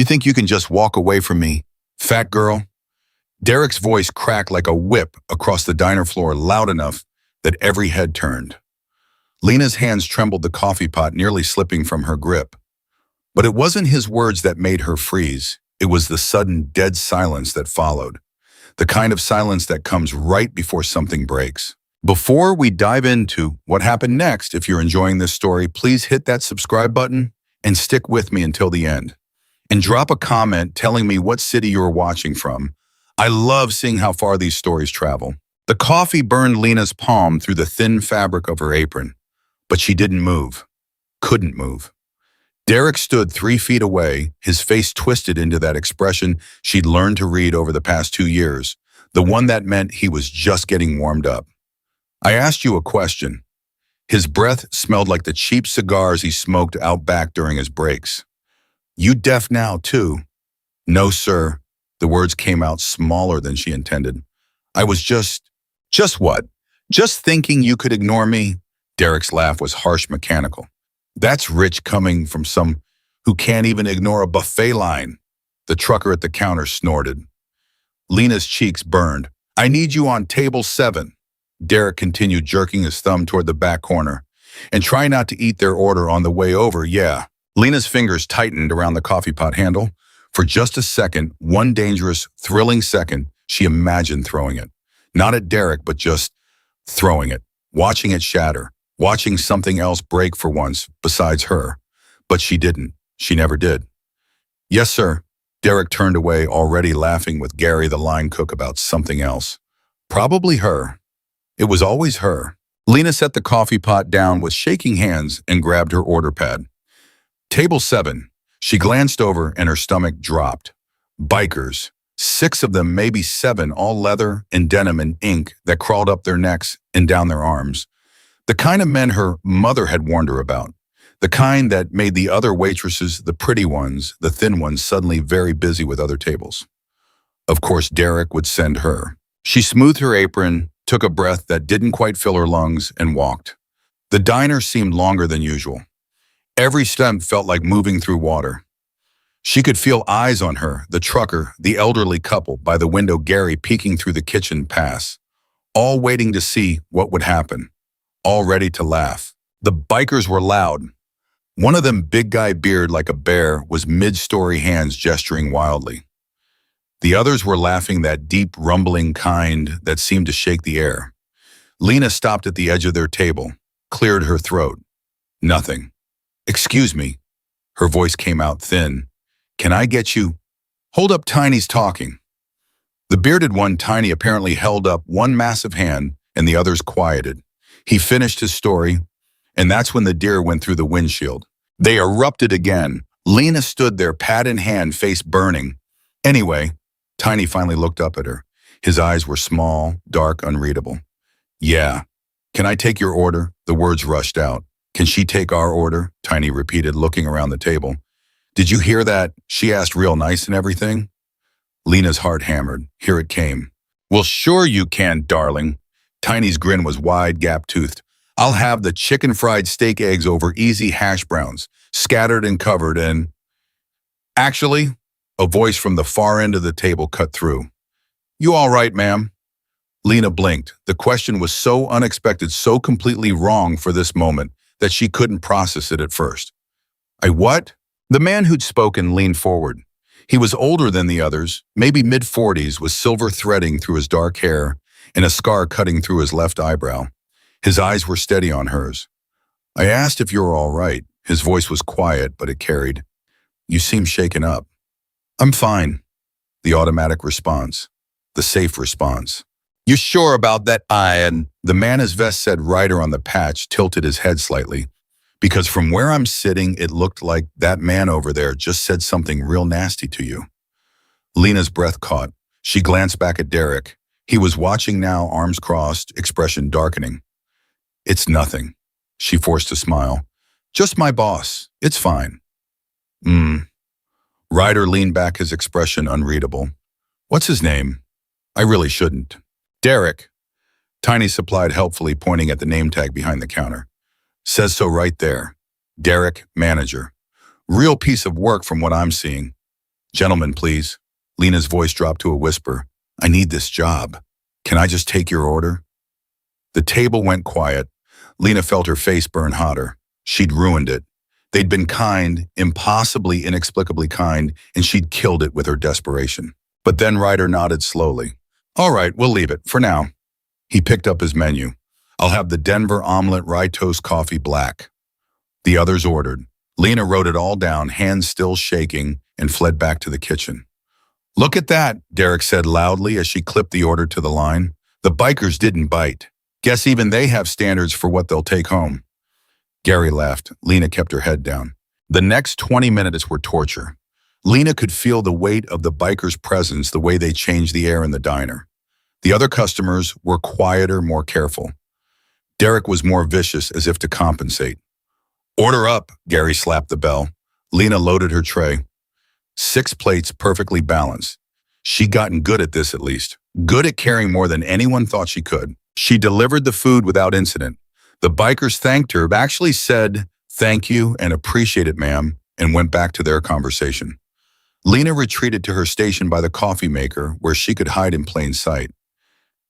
You think you can just walk away from me, fat girl? Derek's voice cracked like a whip across the diner floor, loud enough that every head turned. Lena's hands trembled, the coffee pot nearly slipping from her grip. But it wasn't his words that made her freeze. It was the sudden dead silence that followed. The kind of silence that comes right before something breaks. Before we dive into what happened next, if you're enjoying this story, please hit that subscribe button and stick with me until the end. And drop a comment telling me what city you're watching from. I love seeing how far these stories travel. The coffee burned Lena's palm through the thin fabric of her apron, but she didn't move. Couldn't move. Derek stood 3 feet away, his face twisted into that expression she'd learned to read over the past 2 years, the one that meant he was just getting warmed up. I asked you a question. His breath smelled like the cheap cigars he smoked out back during his breaks. You deaf now, too? No, sir. The words came out smaller than she intended. I was just what? Just thinking you could ignore me? Derek's laugh was harsh, mechanical. That's rich coming from some who can't even ignore a buffet line. The trucker at the counter snorted. Lena's cheeks burned. I need you on table 7. Derek continued, jerking his thumb toward the back corner. And try not to eat their order on the way over, yeah. Lena's fingers tightened around the coffee pot handle. For just a second, one dangerous, thrilling second, she imagined throwing it. Not at Derek, but just throwing it, watching it shatter, watching something else break for once besides her. But she didn't. She never did. Yes, sir. Derek turned away, already laughing with Gary, the line cook, about something else. Probably her. It was always her. Lena set the coffee pot down with shaking hands and grabbed her order pad. Table 7. She glanced over and her stomach dropped. Bikers. 6 of them, maybe 7, all leather and denim and ink that crawled up their necks and down their arms. The kind of men her mother had warned her about. The kind that made the other waitresses, the pretty ones, the thin ones, suddenly very busy with other tables. Of course, Derek would send her. She smoothed her apron, took a breath that didn't quite fill her lungs, and walked. The diner seemed longer than usual. Every step felt like moving through water. She could feel eyes on her, the trucker, the elderly couple, by the window, Gary peeking through the kitchen pass, all waiting to see what would happen, all ready to laugh. The bikers were loud. One of them, big guy, beard like a bear, was mid-story, hands gesturing wildly. The others were laughing, that deep, rumbling kind that seemed to shake the air. Lena stopped at the edge of their table, cleared her throat. Nothing. Excuse me. Her voice came out thin. Can I get you? Hold up, Tiny's talking. The bearded one, Tiny, apparently held up one massive hand and the others quieted. He finished his story, and that's when the deer went through the windshield. They erupted again. Lena stood there, pad in hand, face burning. Anyway, Tiny finally looked up at her. His eyes were small, dark, unreadable. Yeah. Can I take your order? The words rushed out. Can she take our order? Tiny repeated, looking around the table. Did you hear that? She asked, real nice and everything. Lena's heart hammered. Here it came. Well, sure you can, darling. Tiny's grin was wide, gap-toothed. I'll have the chicken fried steak eggs over easy hash browns, scattered and covered in... Actually, a voice from the far end of the table cut through. You all right, ma'am? Lena blinked. The question was so unexpected, so completely wrong for this moment, that she couldn't process it at first. I what? The man who'd spoken leaned forward. He was older than the others, maybe mid-40s, with silver threading through his dark hair and a scar cutting through his left eyebrow. His eyes were steady on hers. I asked if you were all right. His voice was quiet, but it carried. You seem shaken up. I'm fine. The automatic response. The safe response. You sure about that? And the man, his vest said Ryder on the patch, tilted his head slightly. Because from where I'm sitting, it looked like that man over there just said something real nasty to you. Lena's breath caught. She glanced back at Derek. He was watching now, arms crossed, expression darkening. It's nothing. She forced a smile. Just my boss. It's fine. Ryder leaned back, his expression unreadable. What's his name? I really shouldn't. Derek. Tiny supplied helpfully, pointing at the name tag behind the counter. Says so right there. Derek, manager. Real piece of work from what I'm seeing. Gentlemen, please. Lena's voice dropped to a whisper. I need this job. Can I just take your order? The table went quiet. Lena felt her face burn hotter. She'd ruined it. They'd been kind, impossibly, inexplicably kind, and she'd killed it with her desperation. But then Ryder nodded slowly. All right, we'll leave it, for now. He picked up his menu. I'll have the Denver omelet rye toast coffee black. The others ordered. Lena wrote it all down, hands still shaking, and fled back to the kitchen. Look at that, Derek said loudly as she clipped the order to the line. The bikers didn't bite. Guess even they have standards for what they'll take home. Gary laughed. Lena kept her head down. The next 20 minutes were torture. Lena could feel the weight of the bikers' presence the way they changed the air in the diner. The other customers were quieter, more careful. Derek was more vicious, as if to compensate. Order up, Gary slapped the bell. Lena loaded her tray. 6 plates perfectly balanced. She'd gotten good at this at least. Good at caring more than anyone thought she could. She delivered the food without incident. The bikers thanked her, actually said, thank you and appreciate it, ma'am, and went back to their conversation. Lena retreated to her station by the coffee maker where she could hide in plain sight.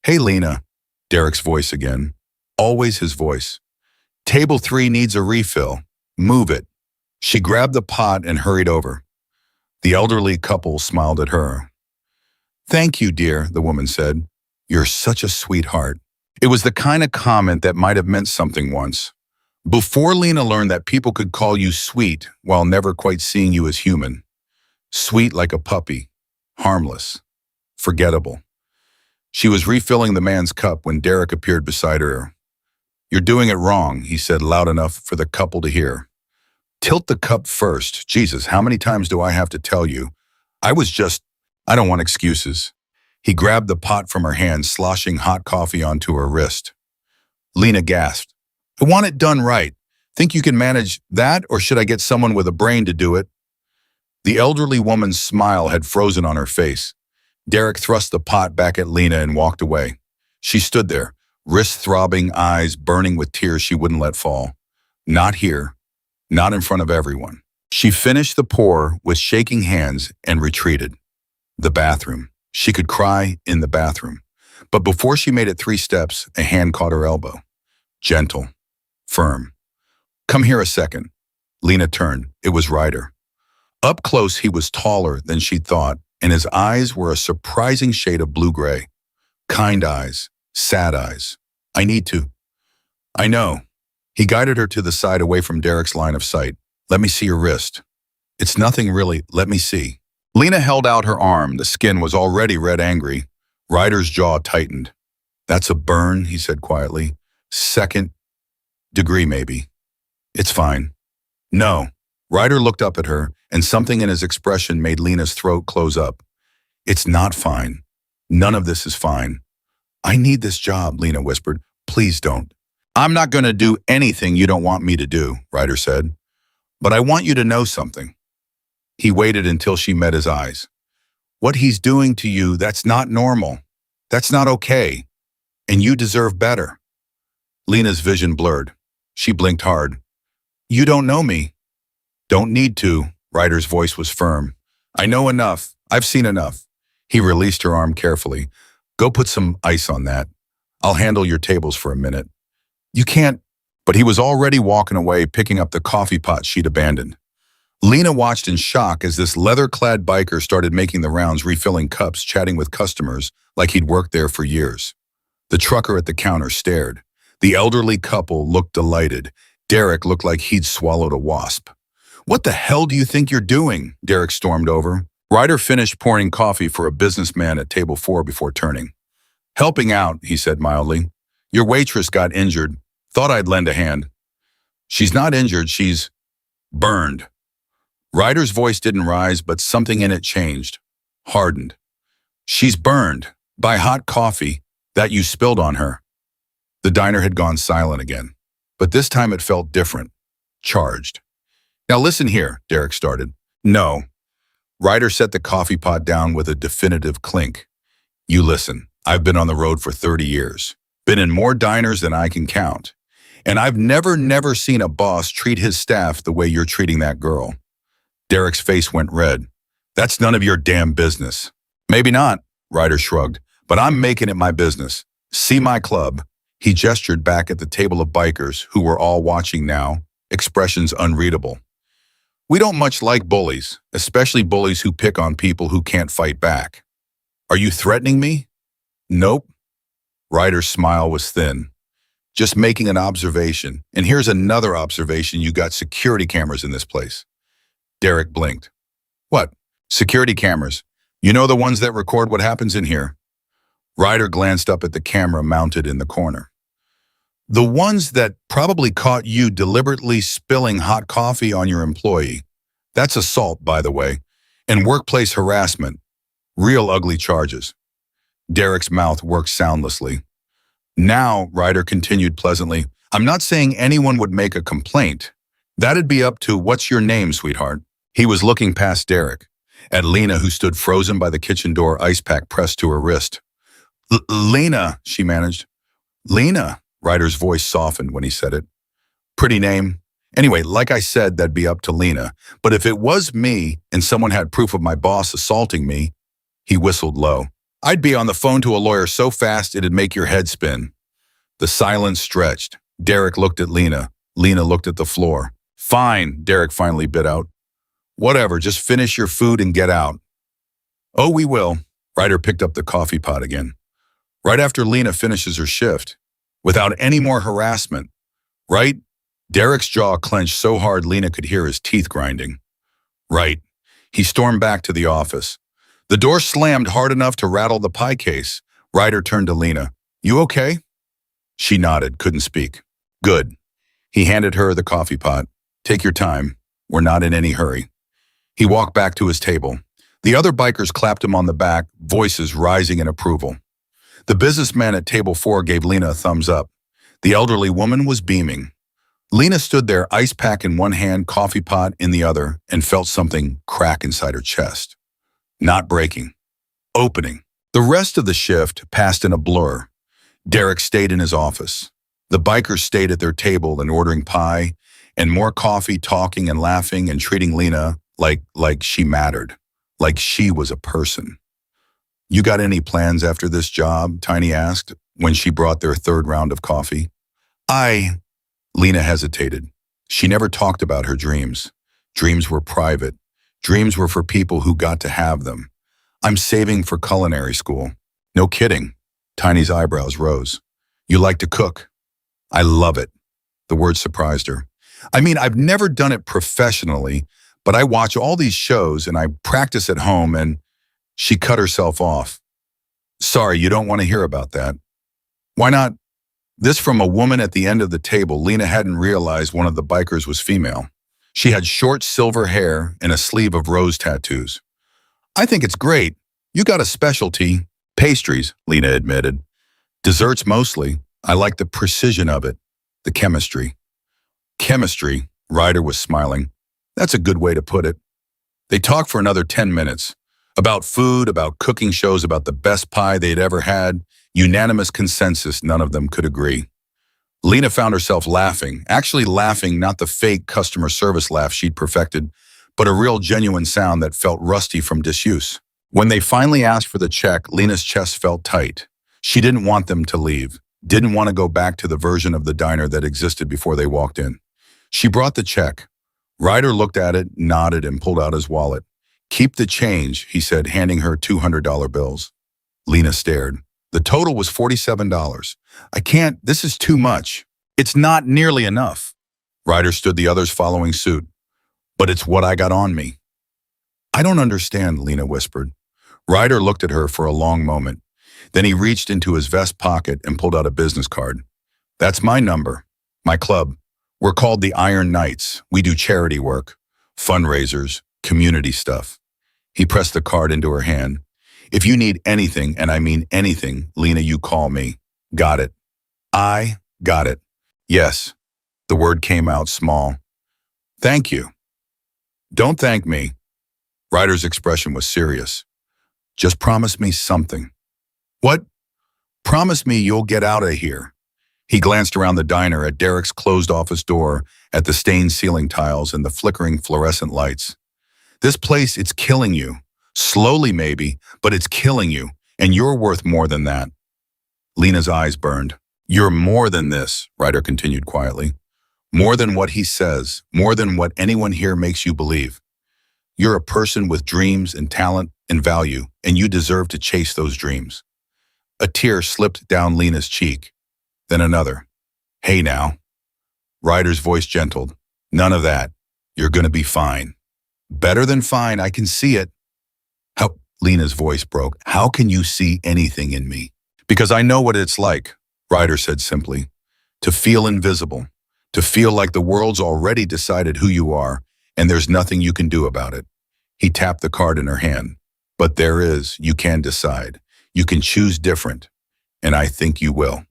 Hey, Lena, Derek's voice again. Always his voice. Table 3 needs a refill. Move it. She grabbed the pot and hurried over. The elderly couple smiled at her. Thank you, dear, the woman said. You're such a sweetheart. It was the kind of comment that might have meant something once. Before Lena learned that people could call you sweet while never quite seeing you as human. Sweet like a puppy. Harmless. Forgettable. She was refilling the man's cup when Derek appeared beside her. You're doing it wrong, he said loud enough for the couple to hear. Tilt the cup first. Jesus, how many times do I have to tell you? I don't want excuses. He grabbed the pot from her hand, sloshing hot coffee onto her wrist. Lena gasped. I want it done right. Think you can manage that, or should I get someone with a brain to do it? The elderly woman's smile had frozen on her face. Derek thrust the pot back at Lena and walked away. She stood there, wrists throbbing, eyes burning with tears she wouldn't let fall. Not here. Not in front of everyone. She finished the pour with shaking hands and retreated. The bathroom. She could cry in the bathroom. But before she made it 3 steps, a hand caught her elbow. Gentle. Firm. Come here a second. Lena turned. It was Ryder. Up close, he was taller than she'd thought, and his eyes were a surprising shade of blue-gray. Kind eyes. Sad eyes. I need to. I know. He guided her to the side away from Derek's line of sight. Let me see your wrist. It's nothing really. Let me see. Lena held out her arm. The skin was already red angry. Ryder's jaw tightened. That's a burn, he said quietly. 2nd degree, maybe. It's fine. No. Ryder looked up at her, and something in his expression made Lena's throat close up. It's not fine. None of this is fine. I need this job, Lena whispered. Please don't. I'm not going to do anything you don't want me to do, Ryder said. But I want you to know something. He waited until she met his eyes. What he's doing to you, that's not normal. That's not okay. And you deserve better. Lena's vision blurred. She blinked hard. You don't know me. Don't need to, Ryder's voice was firm. I know enough. I've seen enough. He released her arm carefully. Go put some ice on that. I'll handle your tables for a minute. You can't. But he was already walking away, picking up the coffee pot she'd abandoned. Lena watched in shock as this leather-clad biker started making the rounds, refilling cups, chatting with customers like he'd worked there for years. The trucker at the counter stared. The elderly couple looked delighted. Derek looked like he'd swallowed a wasp. What the hell do you think you're doing? Derek stormed over. Ryder finished pouring coffee for a businessman at table 4 before turning. Helping out, he said mildly. Your waitress got injured. Thought I'd lend a hand. She's not injured, she's burned. Ryder's voice didn't rise, but something in it changed. Hardened. She's burned by hot coffee that you spilled on her. The diner had gone silent again, but this time it felt different. Charged. Now listen here, Derek started. No. Ryder set the coffee pot down with a definitive clink. You listen. I've been on the road for 30 years. Been in more diners than I can count. And I've never seen a boss treat his staff the way you're treating that girl. Derek's face went red. That's none of your damn business. Maybe not, Ryder shrugged, but I'm making it my business. See my club. He gestured back at the table of bikers who were all watching now, expressions unreadable. We don't much like bullies, especially bullies who pick on people who can't fight back. Are you threatening me? Nope. Ryder's smile was thin. Just making an observation. And here's another observation: you got security cameras in this place. Derek blinked. What? Security cameras. You know, the ones that record what happens in here. Ryder glanced up at the camera mounted in the corner. The ones that probably caught you deliberately spilling hot coffee on your employee. That's assault, by the way, and workplace harassment. Real ugly charges. Derek's mouth worked soundlessly. Now, Ryder continued pleasantly, I'm not saying anyone would make a complaint. That'd be up to what's your name, sweetheart. He was looking past Derek, at Lena, who stood frozen by the kitchen door, ice pack pressed to her wrist. Lena, she managed. Lena, Ryder's voice softened when he said it. Pretty name. Anyway, like I said, that'd be up to Lena. But if it was me and someone had proof of my boss assaulting me, he whistled low, I'd be on the phone to a lawyer so fast it'd make your head spin. The silence stretched. Derek looked at Lena. Lena looked at the floor. Fine, Derek finally bit out. Whatever, just finish your food and get out. Oh, we will. Ryder picked up the coffee pot again. Right after Lena finishes her shift. Without any more harassment. Right? Derek's jaw clenched so hard Lena could hear his teeth grinding. Right. He stormed back to the office. The door slammed hard enough to rattle the pie case. Ryder turned to Lena. You okay? She nodded, couldn't speak. Good. He handed her the coffee pot. Take your time. We're not in any hurry. He walked back to his table. The other bikers clapped him on the back, voices rising in approval. The businessman at table 4 gave Lena a thumbs up. The elderly woman was beaming. Lena stood there, ice pack in one hand, coffee pot in the other, and felt something crack inside her chest. Not breaking. Opening. The rest of the shift passed in a blur. Derek stayed in his office. The bikers stayed at their table and ordering pie and more coffee, talking and laughing and treating Lena like she mattered, like she was a person. You got any plans after this job? Tiny asked when she brought their third round of coffee. Lena hesitated. She never talked about her dreams. Dreams were private. Dreams were for people who got to have them. I'm saving for culinary school. No kidding. Tiny's eyebrows rose. You like to cook? I love it. The word surprised her. I mean, I've never done it professionally, but I watch all these shows and I practice at home and she cut herself off. Sorry, you don't want to hear about that. Why not? This from a woman at the end of the table. Lena hadn't realized one of the bikers was female. She had short silver hair and a sleeve of rose tattoos. I think it's great. You got a specialty. Pastries, Lena admitted. Desserts mostly. I like the precision of it. The chemistry. Chemistry, Ryder was smiling. That's a good way to put it. They talked for another 10 minutes. About food, about cooking shows, about the best pie they'd ever had. Unanimous consensus, none of them could agree. Lena found herself laughing, actually laughing, not the fake customer service laugh she'd perfected, but a real genuine sound that felt rusty from disuse. When they finally asked for the check, Lena's chest felt tight. She didn't want them to leave, didn't want to go back to the version of the diner that existed before they walked in. She brought the check. Ryder looked at it, nodded, and pulled out his wallet. Keep the change, he said, handing her $200 bills. Lena stared. The total was $47. I can't, this is too much. It's not nearly enough. Ryder stood, the others following suit. But it's what I got on me. I don't understand, Lena whispered. Ryder looked at her for a long moment. Then he reached into his vest pocket and pulled out a business card. That's my number, my club. We're called the Iron Knights. We do charity work, fundraisers, community stuff. He pressed the card into her hand. If you need anything, and I mean anything, Lena, you call me. Got it. I got it. Yes. The word came out small. Thank you. Don't thank me. Ryder's expression was serious. Just promise me something. What? Promise me you'll get out of here. He glanced around the diner at Derek's closed office door, at the stained ceiling tiles and the flickering fluorescent lights. This place, it's killing you. Slowly maybe, but it's killing you. And you're worth more than that. Lena's eyes burned. You're more than this, Ryder continued quietly. More than what he says, more than what anyone here makes you believe. You're a person with dreams and talent and value, and you deserve to chase those dreams. A tear slipped down Lena's cheek, then another. Hey now. Ryder's voice gentled. None of that. You're gonna be fine. Better than fine, I can see it. How? Lena's voice broke. How can you see anything in me? Because I know what it's like, Ryder said simply. To feel invisible. To feel like the world's already decided who you are, and there's nothing you can do about it. He tapped the card in her hand. But there is, you can decide. You can choose different. And I think you will.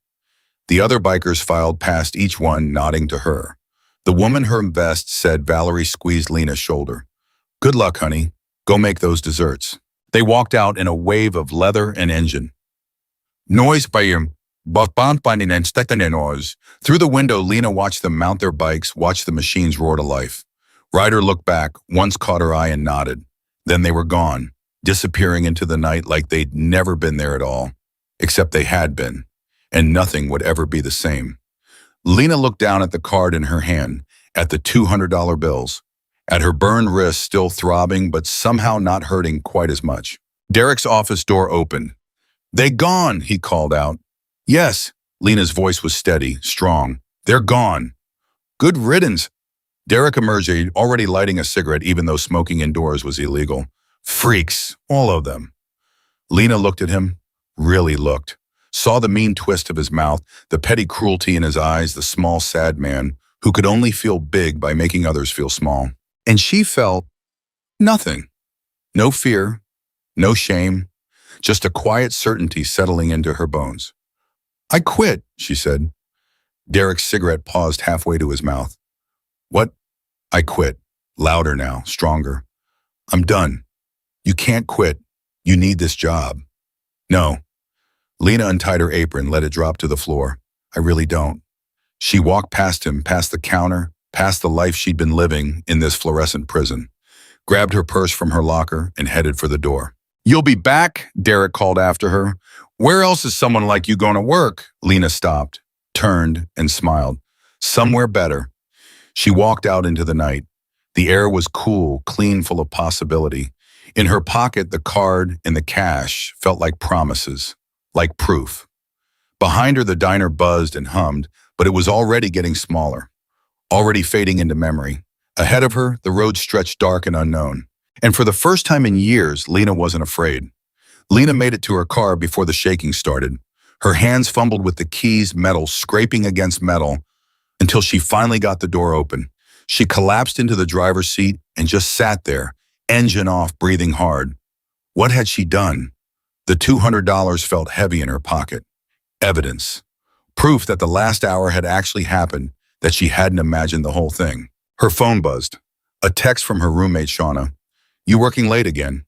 The other bikers filed past each one, nodding to her. The woman her best said. Valerie squeezed Lena's shoulder. Good luck, honey. Go make those desserts. They walked out in a wave of leather and engine. Noise by him. Through the window, Lena watched them mount their bikes, watched the machines roar to life. Ryder looked back, once caught her eye and nodded. Then they were gone, disappearing into the night like they'd never been there at all. Except they had been, and nothing would ever be the same. Lena looked down at the card in her hand, at the $200 bills, at her burned wrist still throbbing but somehow not hurting quite as much. Derek's office door opened. They gone, he called out. Yes, Lena's voice was steady, strong. They're gone. Good riddance. Derek emerged, already lighting a cigarette even though smoking indoors was illegal. Freaks, all of them. Lena looked at him, really looked. Saw the mean twist of his mouth, the petty cruelty in his eyes, the small, sad man who could only feel big by making others feel small. And she felt nothing. No fear, no shame, just a quiet certainty settling into her bones. I quit, she said. Derek's cigarette paused halfway to his mouth. What? I quit. Louder now, stronger. I'm done. You can't quit. You need this job. No. Lena untied her apron, let it drop to the floor. I really don't. She walked past him, past the counter, past the life she'd been living in this fluorescent prison, grabbed her purse from her locker, and headed for the door. You'll be back, Derek called after her. Where else is someone like you going to work? Lena stopped, turned, and smiled. Somewhere better. She walked out into the night. The air was cool, clean, full of possibility. In her pocket, the card and the cash felt like promises, like proof. Behind her, the diner buzzed and hummed, but it was already getting smaller, already fading into memory. Ahead of her, the road stretched dark and unknown. And for the first time in years, Lena wasn't afraid. Lena made it to her car before the shaking started. Her hands fumbled with the keys, metal scraping against metal, until she finally got the door open. She collapsed into the driver's seat and just sat there, engine off, breathing hard. What had she done? The $200 felt heavy in her pocket. Evidence. Proof that the last hour had actually happened, that she hadn't imagined the whole thing. Her phone buzzed. A text from her roommate, Shauna. You working late again?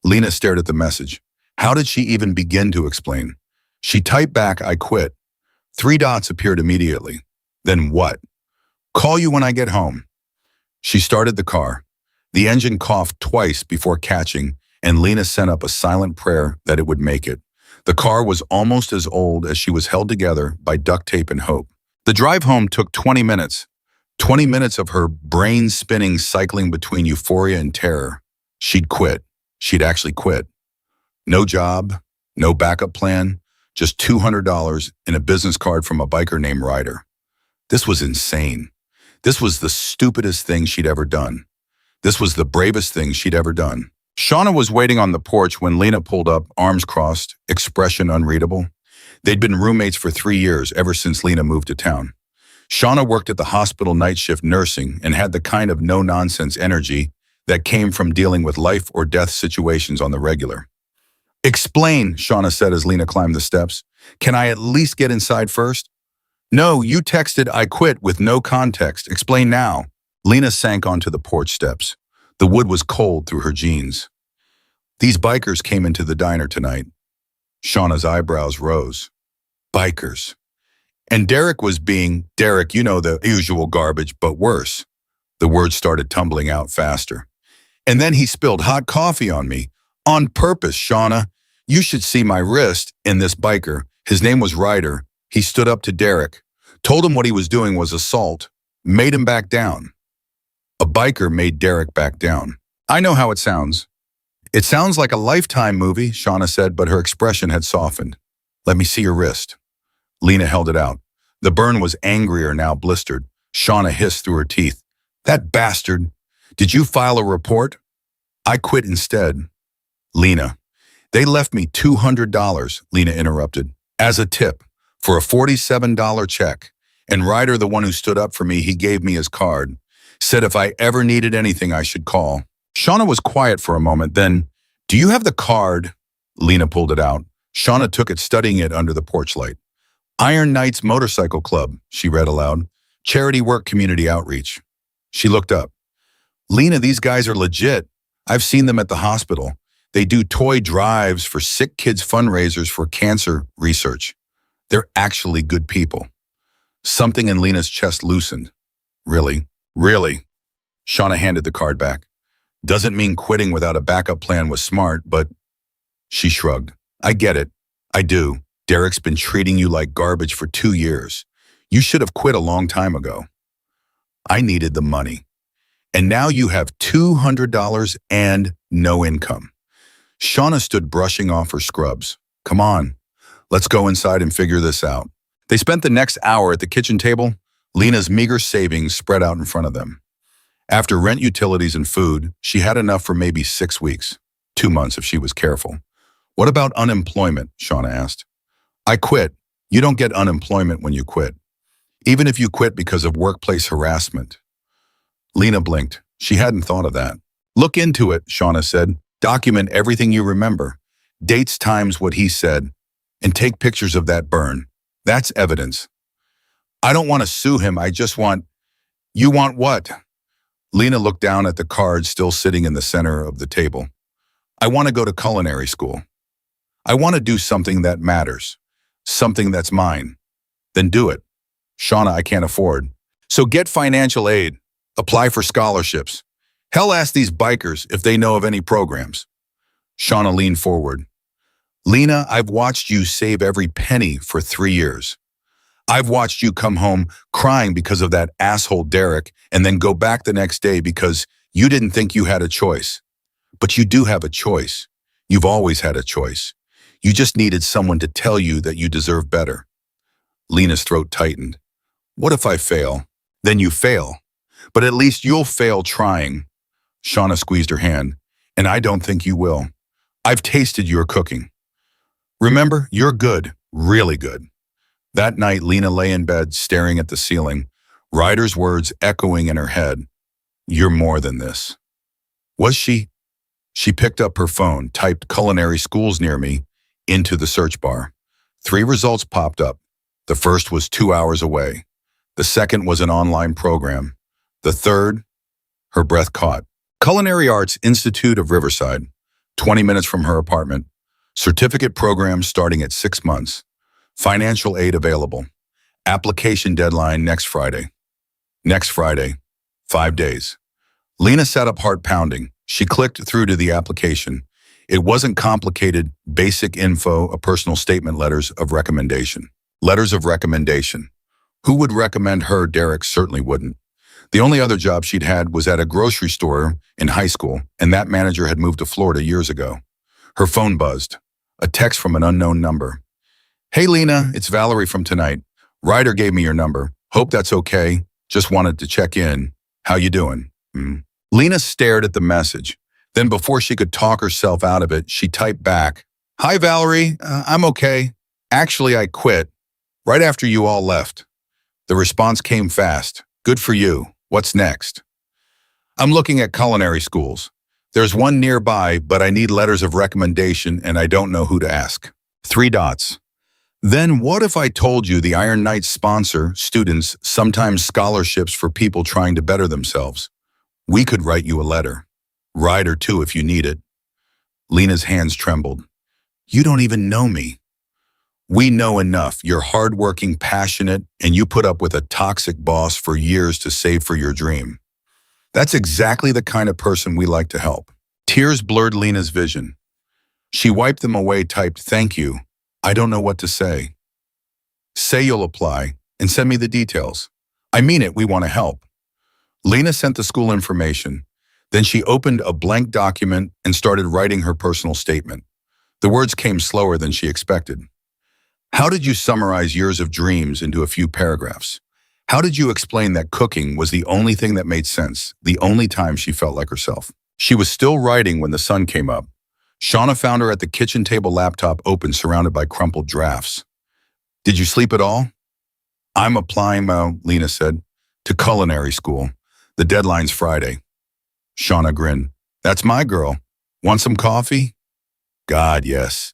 Lena stared at the message. How did she even begin to explain? She typed back, I quit. 3 dots appeared immediately. Then what? Call you when I get home. She started the car. The engine coughed twice before catching, and Lena sent up a silent prayer that it would make it. The car was almost as old as she was held together by duct tape and hope. The drive home took 20 minutes. 20 minutes of her brain spinning, cycling between euphoria and terror. She'd quit. She'd actually quit. No job, no backup plan, just $200 and a business card from a biker named Ryder. This was insane. This was the stupidest thing she'd ever done. This was the bravest thing she'd ever done. Shauna was waiting on the porch when Lena pulled up, arms crossed, expression unreadable. They'd been roommates for 3 years, ever since Lena moved to town. Shauna worked at the hospital night shift nursing and had the kind of no-nonsense energy that came from dealing with life or death situations on the regular. Explain, Shauna said as Lena climbed the steps. Can I at least get inside first? No, you texted I quit with no context. Explain now. Lena sank onto the porch steps. The wood was cold through her jeans. These bikers came into the diner tonight. Shauna's eyebrows rose. Bikers. And Derek was being, Derek, you know, the usual garbage, but worse. The words started tumbling out faster. And then he spilled hot coffee on me. On purpose, Shauna. You should see my wrist in this biker. His name was Ryder. He stood up to Derek, told him what he was doing was assault, made him back down. A biker made Derek back down. I know how it sounds. It sounds like a Lifetime movie, Shauna said, but her expression had softened. Let me see your wrist. Lena held it out. The burn was angrier, now blistered. Shauna hissed through her teeth. That bastard. Did you file a report? I quit instead. Lena. They left me $200, Lena interrupted, as a tip, for a $47 check. And Ryder, the one who stood up for me, he gave me his card. Said if I ever needed anything, I should call. Shauna was quiet for a moment, then, do you have the card? Lena pulled it out. Shauna took it, studying it under the porch light. Iron Knights Motorcycle Club, she read aloud. Charity work, community outreach. She looked up. Lena, these guys are legit. I've seen them at the hospital. They do toy drives for sick kids, fundraisers for cancer research. They're actually good people. Something in Lena's chest loosened. Really? Really? Shauna handed the card back. Doesn't mean quitting without a backup plan was smart, but... She shrugged. I get it. I do. Derek's been treating you like garbage for 2 years. You should have quit a long time ago. I needed the money. And now you have $200 and no income. Shauna stood brushing off her scrubs. Come on, let's go inside and figure this out. They spent the next hour at the kitchen table, Lena's meager savings spread out in front of them. After rent, utilities, and food, she had enough for maybe 6 weeks, 2 months if she was careful. What about unemployment? Shauna asked. I quit. You don't get unemployment when you quit, even if you quit because of workplace harassment. Lena blinked. She hadn't thought of that. Look into it, Shauna said. Document everything you remember. Dates, times, what he said. And take pictures of that burn. That's evidence. I don't want to sue him. I just want... You want what? Lena looked down at the card still sitting in the center of the table. I want to go to culinary school. I want to do something that matters. Something that's mine. Then do it. Shauna, I can't afford. So get financial aid. Apply for scholarships. Hell, ask these bikers if they know of any programs. Shauna leaned forward. Lena, I've watched you save every penny for 3 years. I've watched you come home crying because of that asshole Derek and then go back the next day because you didn't think you had a choice. But you do have a choice. You've always had a choice. You just needed someone to tell you that you deserve better. Lena's throat tightened. What if I fail? Then you fail. But at least you'll fail trying. Shauna squeezed her hand. And I don't think you will. I've tasted your cooking. Remember, you're good, really good. That night, Lena lay in bed, staring at the ceiling, Ryder's words echoing in her head. You're more than this. Was she? She picked up her phone, typed culinary schools near me into the search bar. 3 results popped up. The first was 2 hours away. The second was an online program. The third, her breath caught. Culinary Arts Institute of Riverside, 20 minutes from her apartment. Certificate program starting at 6 months. Financial aid available. Application deadline next Friday. Next Friday. 5 days. Lena sat up, heart pounding. She clicked through to the application. It wasn't complicated. Basic info, a personal statement, letters of recommendation. Letters of recommendation. Who would recommend her? Derek certainly wouldn't. The only other job she'd had was at a grocery store in high school, and that manager had moved to Florida years ago. Her phone buzzed. A text from an unknown number. Hey Lena, it's Valerie from Tonight. Ryder gave me your number. Hope that's okay. Just wanted to check in. How you doing? Lena stared at the message. Then before she could talk herself out of it, she typed back. Hi Valerie, I'm okay. Actually, I quit. Right after you all left. The response came fast. Good for you. What's next? I'm looking at culinary schools. There's one nearby, but I need letters of recommendation and I don't know who to ask. 3 dots. Then what if I told you the Iron Knights sponsor students, sometimes scholarships for people trying to better themselves? We could write you a letter. Ryder too if you need it. Lena's hands trembled. You don't even know me. We know enough. You're hardworking, passionate, and you put up with a toxic boss for years to save for your dream. That's exactly the kind of person we like to help. Tears blurred Lena's vision. She wiped them away, typed, "Thank you. I don't know what to say." "Say you'll apply and send me the details." "I mean it, we want to help." Lena sent the school information. Then she opened a blank document and started writing her personal statement. The words came slower than she expected. "How did you summarize years of dreams into a few paragraphs? How did you explain that cooking was the only thing that made sense, the only time she felt like herself?" She was still writing when the sun came up. Shauna found her at the kitchen table, laptop open, surrounded by crumpled drafts. "Did you sleep at all?" "I'm applying," Lena said, "to culinary school. The deadline's Friday." Shauna grinned. "That's my girl. Want some coffee?" "God, yes."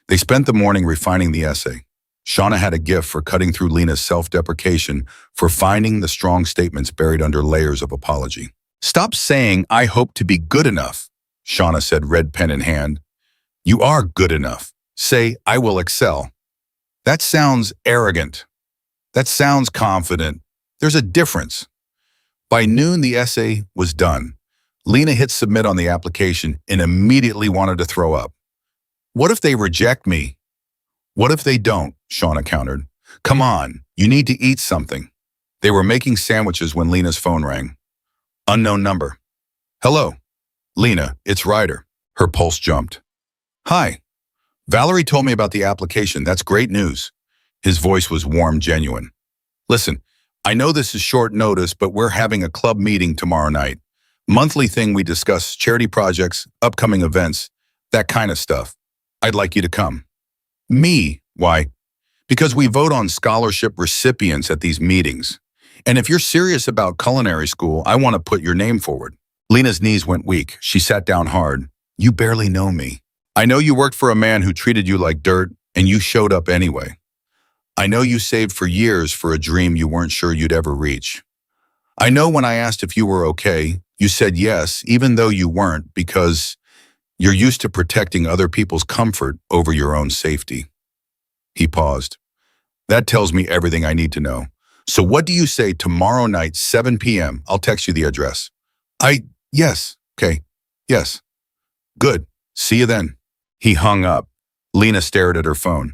They spent the morning refining the essay. Shauna had a gift for cutting through Lena's self-deprecation, for finding the strong statements buried under layers of apology. "Stop saying, 'I hope to be good enough,'" Shauna said, red pen in hand. "You are good enough. Say, 'I will excel.' That sounds arrogant. That sounds confident. There's a difference." By noon, the essay was done. Lena hit submit on the application and immediately wanted to throw up. "What if they reject me?" "What if they don't?" Shauna countered. "Come on, you need to eat something." They were making sandwiches when Lena's phone rang. Unknown number. "Hello. Lena, it's Ryder." Her pulse jumped. "Hi. Valerie told me about the application. That's great news." His voice was warm, genuine. "Listen, I know this is short notice, but we're having a club meeting tomorrow night. Monthly thing, we discuss charity projects, upcoming events, that kind of stuff. I'd like you to come." "Me? Why?" "Because we vote on scholarship recipients at these meetings. And if you're serious about culinary school, I want to put your name forward." Lena's knees went weak. She sat down hard. "You barely know me. I know you worked for a man who treated you like dirt, and you showed up anyway. I know you saved for years for a dream you weren't sure you'd ever reach. I know when I asked if you were okay, you said yes, even though you weren't, because you're used to protecting other people's comfort over your own safety." He paused. "That tells me everything I need to know. So what do you say tomorrow night, 7 p.m.? I'll text you the address." Yes, okay, yes. Good, see you then." He hung up. Lena stared at her phone.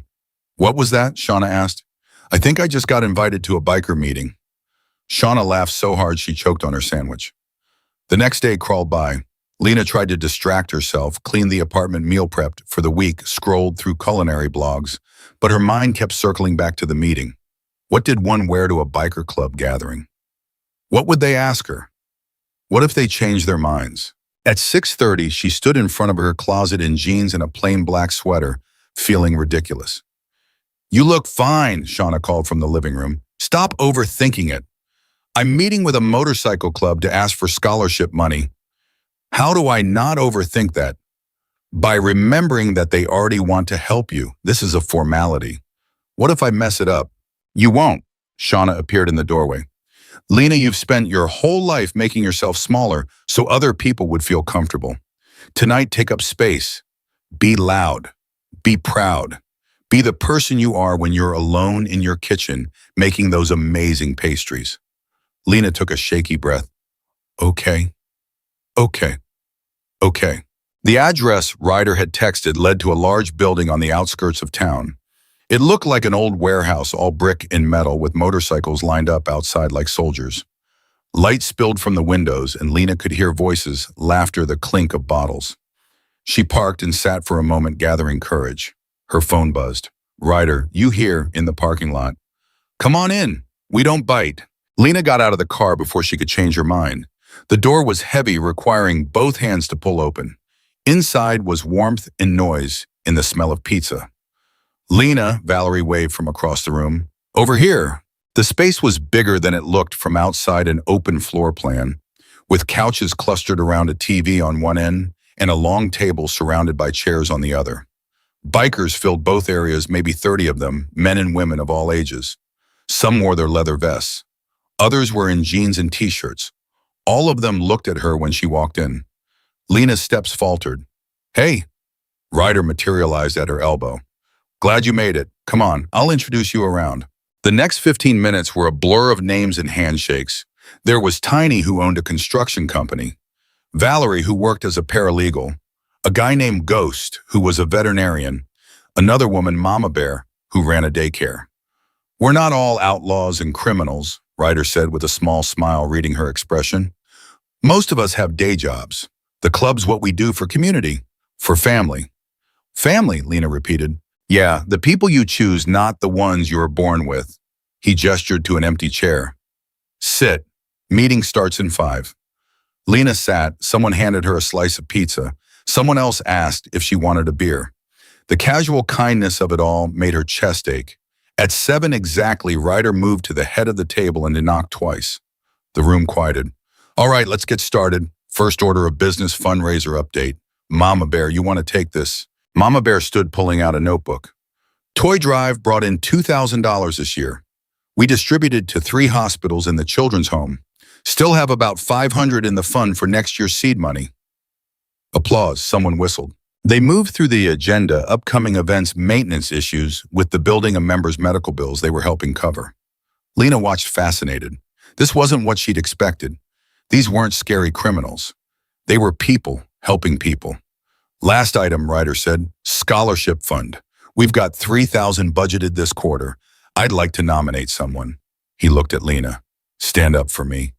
"What was that?" Shauna asked. "I think I just got invited to a biker meeting." Shauna laughed so hard she choked on her sandwich. The next day crawled by. Lena tried to distract herself, cleaned the apartment, meal prepped for the week, scrolled through culinary blogs, but her mind kept circling back to the meeting. What did one wear to a biker club gathering? What would they ask her? What if they changed their minds? At 6:30, she stood in front of her closet in jeans and a plain black sweater, feeling ridiculous. "You look fine," Shauna called from the living room. "Stop overthinking it. I'm meeting with a motorcycle club to ask for scholarship money. How do I not overthink that? By remembering that they already want to help you. This is a formality. What if I mess it up?" "You won't." Shauna appeared in the doorway. "Lena, you've spent your whole life making yourself smaller so other people would feel comfortable. Tonight, take up space. Be loud. Be proud. Be the person you are when you're alone in your kitchen making those amazing pastries." Lena took a shaky breath. "Okay, okay, okay." The address Ryder had texted led to a large building on the outskirts of town. It looked like an old warehouse, all brick and metal, with motorcycles lined up outside like soldiers. Light spilled from the windows, and Lena could hear voices, laughter, the clink of bottles. She parked and sat for a moment, gathering courage. Her phone buzzed. "Ryder, you here in the parking lot?" "Come on in. We don't bite." Lena got out of the car before she could change her mind. The door was heavy, requiring both hands to pull open. Inside was warmth and noise and the smell of pizza. "Lena," Valerie waved from across the room. "Over here." The space was bigger than it looked from outside, an open floor plan, with couches clustered around a TV on one end and a long table surrounded by chairs on the other. Bikers filled both areas, maybe 30 of them, men and women of all ages. Some wore their leather vests. Others were in jeans and t-shirts. All of them looked at her when she walked in. Lena's steps faltered. "Hey." Ryder materialized at her elbow. "Glad you made it. Come on, I'll introduce you around." The next 15 minutes were a blur of names and handshakes. There was Tiny, who owned a construction company, Valerie, who worked as a paralegal, a guy named Ghost, who was a veterinarian, another woman, Mama Bear, who ran a daycare. "We're not all outlaws and criminals," Ryder said with a small smile, reading her expression. "Most of us have day jobs. The club's what we do for community, for family." "Family," Lena repeated. "Yeah, the people you choose, not the ones you were born with." He gestured to an empty chair. "Sit. Meeting starts in 5. Lena sat. Someone handed her a slice of pizza. Someone else asked if she wanted a beer. The casual kindness of it all made her chest ache. At 7 exactly, Ryder moved to the head of the table and knocked twice. The room quieted. "All right, let's get started. First order of business, fundraiser update. Mama Bear, you want to take this?" Mama Bear stood, pulling out a notebook. "Toy Drive brought in $2,000 this year. We distributed to 3 hospitals in the children's home. Still have about 500 in the fund for next year's seed money." Applause, someone whistled. They moved through the agenda, upcoming events, maintenance issues with the building, and members' medical bills they were helping cover. Lena watched, fascinated. This wasn't what she'd expected. These weren't scary criminals. They were people helping people. "Last item," Ryder said, "scholarship fund. We've got 3,000 budgeted this quarter. I'd like to nominate someone." He looked at Lena. "Stand up for me."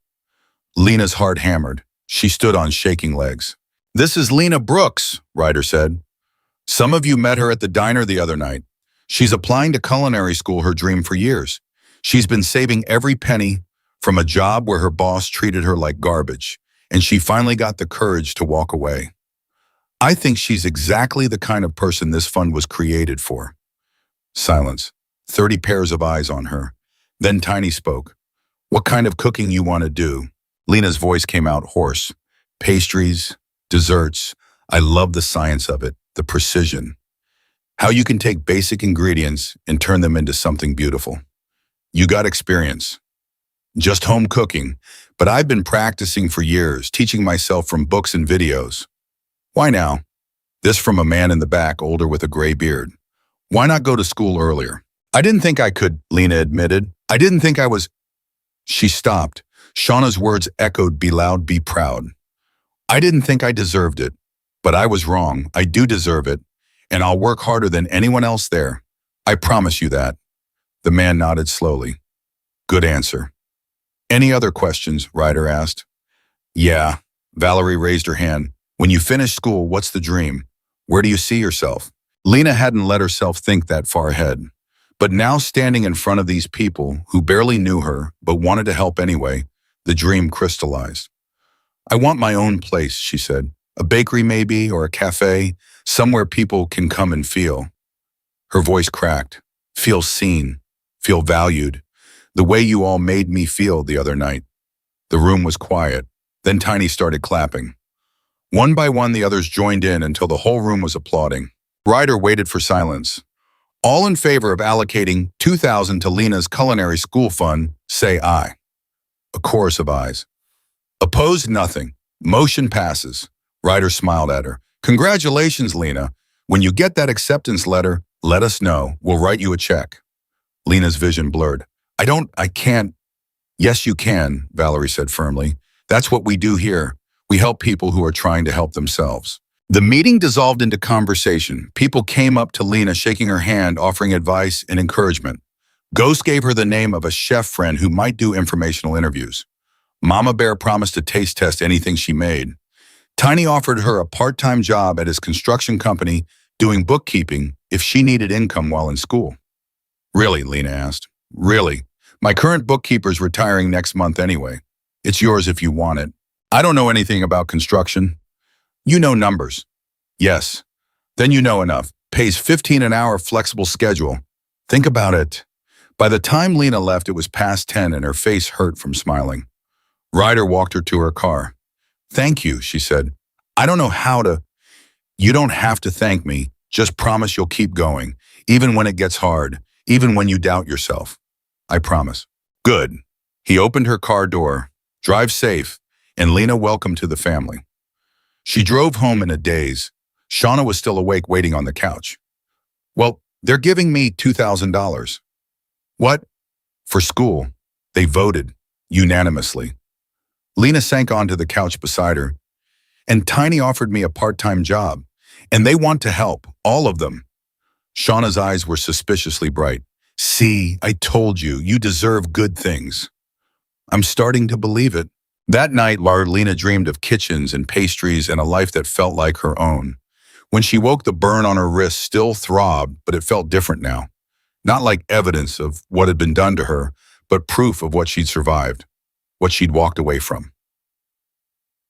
Lena's heart hammered. She stood on shaking legs. "This is Lena Brooks," Ryder said. "Some of you met her at the diner the other night. She's applying to culinary school, her dream for years. She's been saving every penny from a job where her boss treated her like garbage, and she finally got the courage to walk away. I think she's exactly the kind of person this fund was created for." Silence. 30 pairs of eyes on her. Then Tiny spoke. "What kind of cooking you want to do?" Lena's voice came out hoarse. "Pastries, desserts. I love the science of it, the precision. How you can take basic ingredients and turn them into something beautiful. You got experience. Just home cooking, but I've been practicing for years, teaching myself from books and videos." "Why now?" This from a man in the back, older with a gray beard. "Why not go to school earlier?" "I didn't think I could," Lena admitted. "I didn't think I was—" She stopped. Shauna's words echoed, "Be loud, be proud." "I didn't think I deserved it, but I was wrong. I do deserve it, and I'll work harder than anyone else there. I promise you that." The man nodded slowly. "Good answer." "Any other questions?" Ryder asked. "Yeah." Valerie raised her hand. "When you finish school, what's the dream? Where do you see yourself?" Lena hadn't let herself think that far ahead. But now, standing in front of these people who barely knew her but wanted to help anyway, the dream crystallized. "I want my own place," she said. "A bakery maybe, or a cafe, somewhere people can come and feel." Her voice cracked. "Feel seen, feel valued, the way you all made me feel the other night." The room was quiet. Then Tiny started clapping. One by one, the others joined in until the whole room was applauding. Ryder waited for silence. "All in favor of allocating $2,000 to Lena's culinary school fund, say aye." A chorus of ayes. "Opposed, nothing. Motion passes." Ryder smiled at her. "Congratulations, Lena. When you get that acceptance letter, let us know. We'll write you a check." Lena's vision blurred. I can't." "Yes, you can," Valerie said firmly. "That's what we do here. We help people who are trying to help themselves." The meeting dissolved into conversation. People came up to Lena, shaking her hand, offering advice and encouragement. Ghost gave her the name of a chef friend who might do informational interviews. Mama Bear promised to taste test anything she made. Tiny offered her a part-time job at his construction company doing bookkeeping if she needed income while in school. "Really?" Lena asked. "Really. My current bookkeeper's retiring next month anyway. It's yours if you want it." "I don't know anything about construction." "You know numbers." "Yes." "Then you know enough. Pays 15 an hour, flexible schedule." "Think about it." By the time Lena left, it was past 10 and her face hurt from smiling. Ryder walked her to her car. "Thank you," she said. "I don't know how to—" "You don't have to thank me. Just promise you'll keep going, even when it gets hard, even when you doubt yourself." "I promise." "Good." He opened her car door. "Drive safe," and Lena welcomed to the family. She drove home in a daze. Shauna was still awake, waiting on the couch. "Well, they're giving me $2,000. "What?" "For school. They voted." unanimously. Lena sank onto the couch beside her, and Tiny offered me a part-time job. And they want to help, all of them. Shauna's eyes were suspiciously bright. See, I told you, you deserve good things. I'm starting to believe it. That night, Lena dreamed of kitchens and pastries and a life that felt like her own. When she woke, the burn on her wrist still throbbed, but it felt different now. Not like evidence of what had been done to her, but proof of what she'd survived, what she'd walked away from.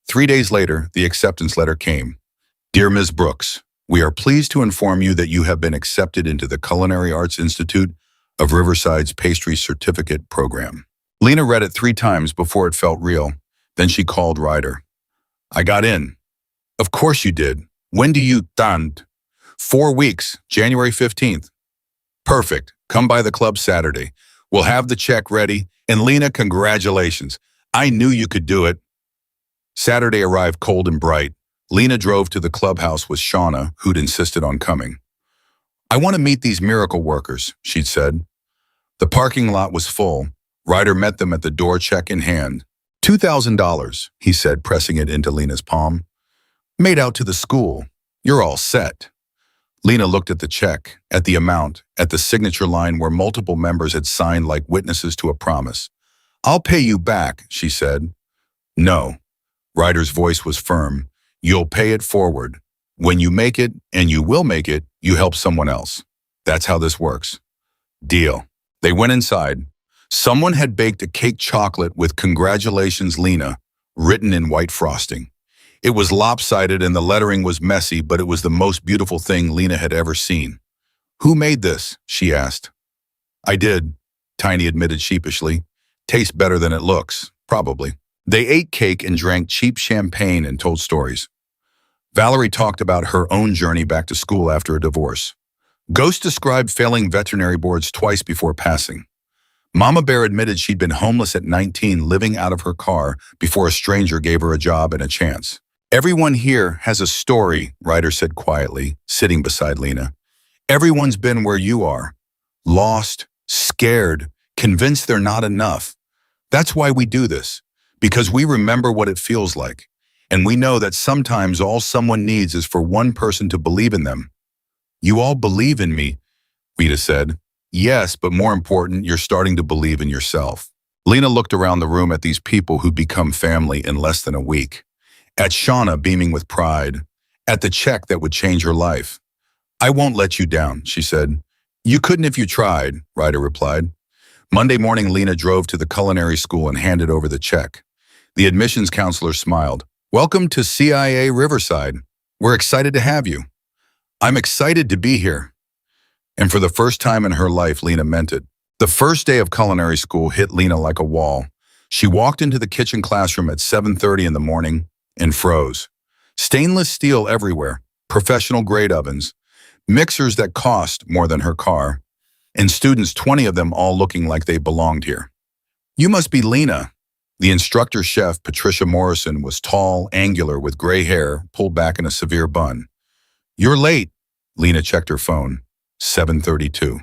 3 days later, the acceptance letter came. Dear Ms. Brooks, we are pleased to inform you that you have been accepted into the Culinary Arts Institute of Riverside's Pastry Certificate Program. Lena read it 3 times before it felt real. Then she called Ryder. I got in. Of course you did. When do you stand? 4 weeks, January 15th. Perfect. Come by the club Saturday. We'll have the check ready. And Lena, congratulations. I knew you could do it. Saturday arrived cold and bright. Lena drove to the clubhouse with Shauna, who'd insisted on coming. I want to meet these miracle workers, she'd said. The parking lot was full. Ryder met them at the door, check in hand. $2,000, he said, pressing it into Lena's palm. Made out to the school. You're all set. Lena looked at the check, at the amount, at the signature line where multiple members had signed like witnesses to a promise. I'll pay you back, she said. No. Ryder's voice was firm. You'll pay it forward. When you make it, and you will make it, you help someone else. That's how this works. Deal. They went inside. Someone had baked a cake chocolate with "Congratulations, Lena," written in white frosting. It was lopsided and the lettering was messy, but it was the most beautiful thing Lena had ever seen. Who made this? She asked. I did, Tiny admitted sheepishly. Tastes better than it looks, probably. They ate cake and drank cheap champagne and told stories. Valerie talked about her own journey back to school after a divorce. Ghost described failing veterinary boards twice before passing. Mama Bear admitted she'd been homeless at 19, living out of her car before a stranger gave her a job and a chance. Everyone here has a story, Ryder said quietly, sitting beside Lena. Everyone's been where you are. Lost, scared, convinced they're not enough. That's why we do this, because we remember what it feels like. And we know that sometimes all someone needs is for one person to believe in them. You all believe in me, Rita said. Yes, but more important, you're starting to believe in yourself. Lena looked around the room at these people who'd become family in less than a week. At Shauna beaming with pride. At the check that would change her life. I won't let you down, she said. You couldn't if you tried, Ryder replied. Monday morning, Lena drove to the culinary school and handed over the check. The admissions counselor smiled. Welcome to CIA Riverside. We're excited to have you. I'm excited to be here. And for the first time in her life, Lena meant it. The first day of culinary school hit Lena like a wall. She walked into the kitchen classroom at 7:30 in the morning and froze. Stainless steel everywhere, professional grade ovens, mixers that cost more than her car, and students, 20 of them all looking like they belonged here. You must be Lena. The instructor chef, Patricia Morrison, was tall, angular, with gray hair pulled back in a severe bun. You're late. Lena checked her phone. 7:32.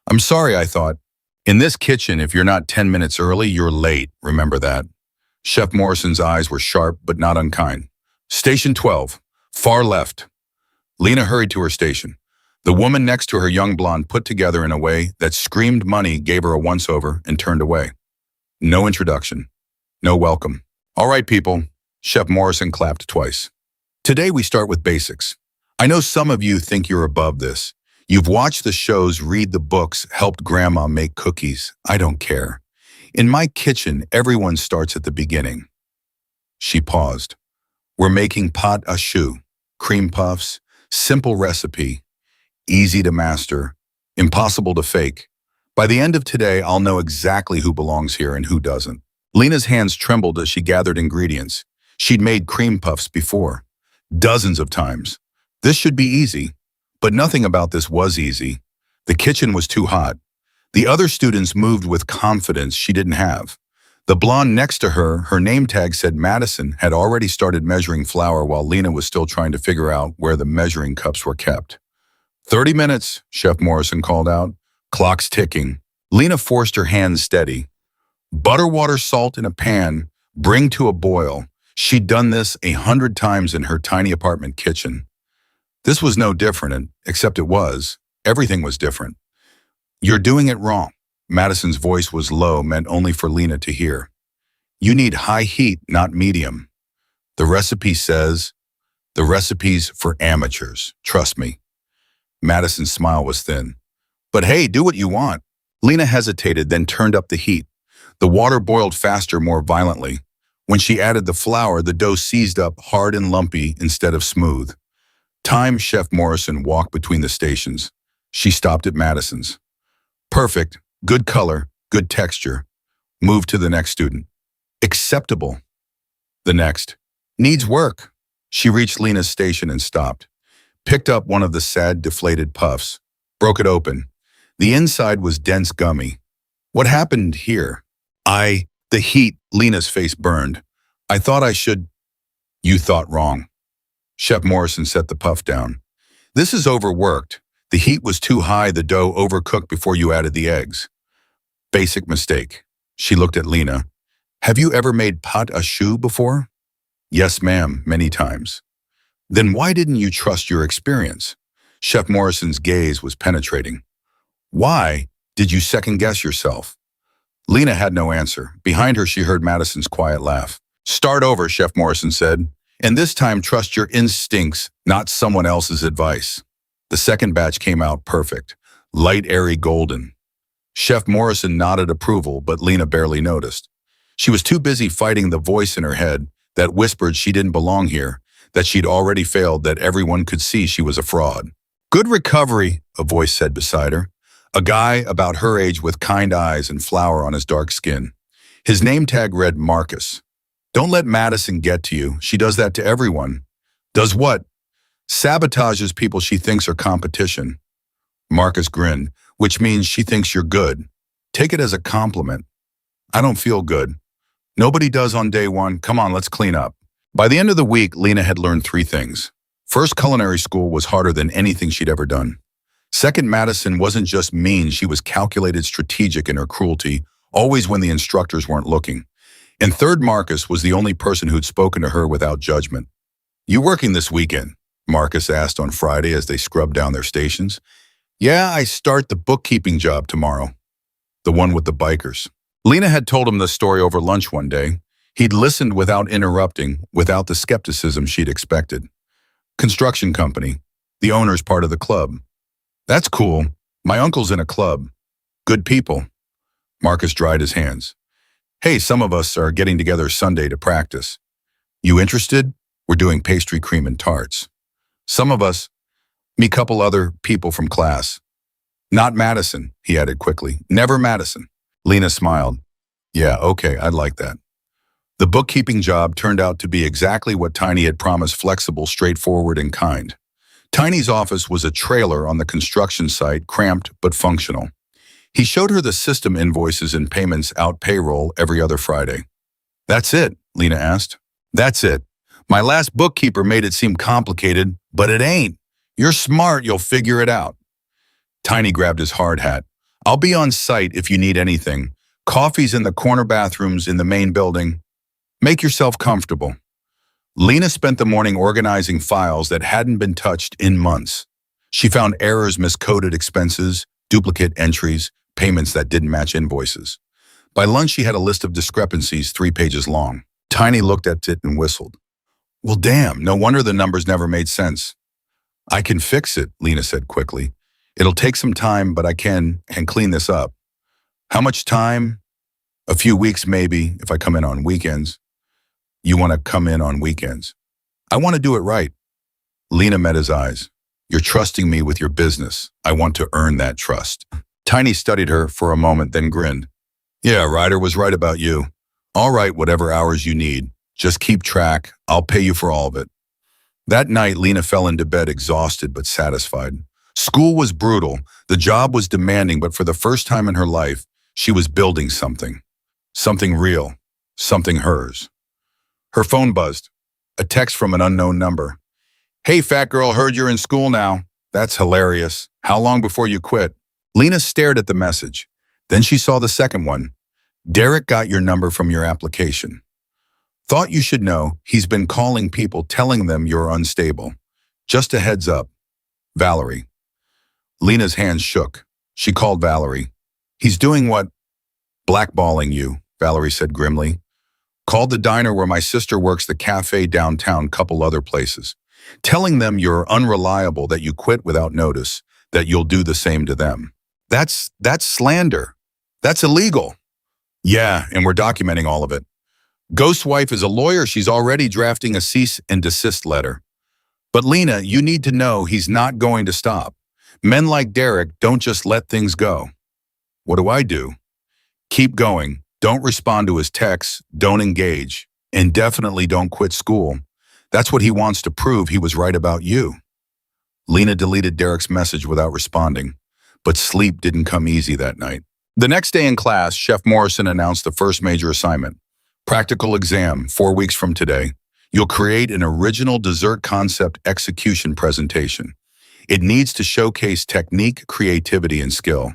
I'm sorry, I thought. In this kitchen, if you're not 10 minutes early, you're late. Remember that. Chef Morrison's eyes were sharp but not unkind. Station 12, far left. Lena hurried to her station. The woman next to her, young blonde, put together in a way that screamed money, gave her a once-over and turned away. No introduction. No welcome. All right, people. Chef Morrison clapped twice. Today we start with basics. I know some of you think you're above this. You've watched the shows, read the books, helped grandma make cookies. I don't care. In my kitchen, everyone starts at the beginning. She paused. We're making pâte à choux, cream puffs, simple recipe, easy to master, impossible to fake. By the end of today, I'll know exactly who belongs here and who doesn't. Lena's hands trembled as she gathered ingredients. She'd made cream puffs before, dozens of times. This should be easy, but nothing about this was easy. The kitchen was too hot. The other students moved with confidence she didn't have. The blonde next to her, her name tag said Madison, had already started measuring flour while Lena was still trying to figure out where the measuring cups were kept. 30 minutes, Chef Morrison called out. Clock's ticking. Lena forced her hands steady. Butter, water, salt in a pan, bring to a boil. She'd done this 100 times in her tiny apartment kitchen. This was no different, except it was. Everything was different. You're doing it wrong. Madison's voice was low, meant only for Lena to hear. You need high heat, not medium. The recipe says, the recipe's for amateurs, trust me. Madison's smile was thin. But hey, do what you want. Lena hesitated, then turned up the heat. The water boiled faster, more violently. When she added the flour, the dough seized up, hard and lumpy instead of smooth. Time, Chef Morrison walked between the stations. She stopped at Madison's. Perfect, good color, good texture. Move to the next student. Acceptable. The next. Needs work. She reached Lena's station and stopped. Picked up one of the sad, deflated puffs. Broke it open. The inside was dense gummy. What happened here? The heat, Lena's face burned. I thought I should. You thought wrong. Chef Morrison set the puff down. This is overworked. The heat was too high, the dough overcooked before you added the eggs. Basic mistake. She looked at Lena. Have you ever made pâte à choux before? Yes, ma'am, many times. Then why didn't you trust your experience? Chef Morrison's gaze was penetrating. Why did you second-guess yourself? Lena had no answer. Behind her, she heard Madison's quiet laugh. Start over, Chef Morrison said. And this time, trust your instincts, not someone else's advice. The second batch came out perfect. Light, airy, golden. Chef Morrison nodded approval, but Lena barely noticed. She was too busy fighting the voice in her head that whispered she didn't belong here, that she'd already failed, that everyone could see she was a fraud. Good recovery, a voice said beside her. A guy about her age with kind eyes and flour on his dark skin. His name tag read Marcus. Don't let Madison get to you. She does that to everyone. Does what? Sabotages people she thinks are competition. Marcus grinned, which means she thinks you're good. Take it as a compliment. I don't feel good. Nobody does on day one. Come on, let's clean up. By the end of the week, Lena had learned 3 things. First, culinary school was harder than anything she'd ever done. Second, Madison wasn't just mean, she was calculated, strategic in her cruelty, always when the instructors weren't looking. And third, Marcus was the only person who'd spoken to her without judgment. You working this weekend? Marcus asked on Friday as they scrubbed down their stations. Yeah, I start the bookkeeping job tomorrow. The one with the bikers. Lena had told him the story over lunch one day. He'd listened without interrupting, without the skepticism she'd expected. Construction company. The owner's part of the club. That's cool. My uncle's in a club. Good people. Marcus dried his hands. Hey, some of us are getting together Sunday to practice. You interested? We're doing pastry, cream, and tarts. Some of us, me couple other people from class. Not Madison, he added quickly. Never Madison. Lena smiled. Yeah, okay, I'd like that. The bookkeeping job turned out to be exactly what Tiny had promised, flexible, straightforward, and kind. Tiny's office was a trailer on the construction site, cramped but functional. He showed her the system invoices and payments out payroll every other Friday. That's it, Lena asked. That's it. My last bookkeeper made it seem complicated, but it ain't. You're smart, you'll figure it out. Tiny grabbed his hard hat. I'll be on site if you need anything. Coffee's in the corner bathrooms in the main building. Make yourself comfortable. Lena spent the morning organizing files that hadn't been touched in months. She found errors, miscoded expenses, duplicate entries, payments that didn't match invoices. By lunch, she had a list of discrepancies 3 pages long. Tiny looked at it and whistled. Well, damn, no wonder the numbers never made sense. I can fix it, Lena said quickly. It'll take some time, but I can clean this up. How much time? A few weeks, maybe, if I come in on weekends. You want to come in on weekends? I want to do it right. Lena met his eyes. You're trusting me with your business. I want to earn that trust. Tiny studied her for a moment, then grinned. Yeah, Ryder was right about you. All right, whatever hours you need. Just keep track. I'll pay you for all of it. That night, Lena fell into bed exhausted but satisfied. School was brutal. The job was demanding, but for the first time in her life, she was building something. Something real. Something hers. Her phone buzzed. A text from an unknown number. Hey, fat girl, heard you're in school now. That's hilarious. How long before you quit? Lena stared at the message. Then she saw the second one. Derek got your number from your application. Thought you should know he's been calling people telling them you're unstable. Just a heads up. Valerie. Lena's hands shook. She called Valerie. He's doing what? Blackballing you, Valerie said grimly. Called the diner where my sister works, the cafe downtown, couple other places. Telling them you're unreliable, that you quit without notice, that you'll do the same to them. That's slander. That's illegal. Yeah, and we're documenting all of it. Ghost wife is a lawyer. She's already drafting a cease and desist letter. But Lena, you need to know he's not going to stop. Men like Derek don't just let things go. What do? Keep going. Don't respond to his texts. Don't engage. And definitely don't quit school. That's what he wants to prove he was right about you. Lena deleted Derek's message without responding, but sleep didn't come easy that night. The next day in class, Chef Morrison announced the first major assignment. Practical exam, 4 weeks from today. You'll create an original dessert concept execution presentation. It needs to showcase technique, creativity, and skill.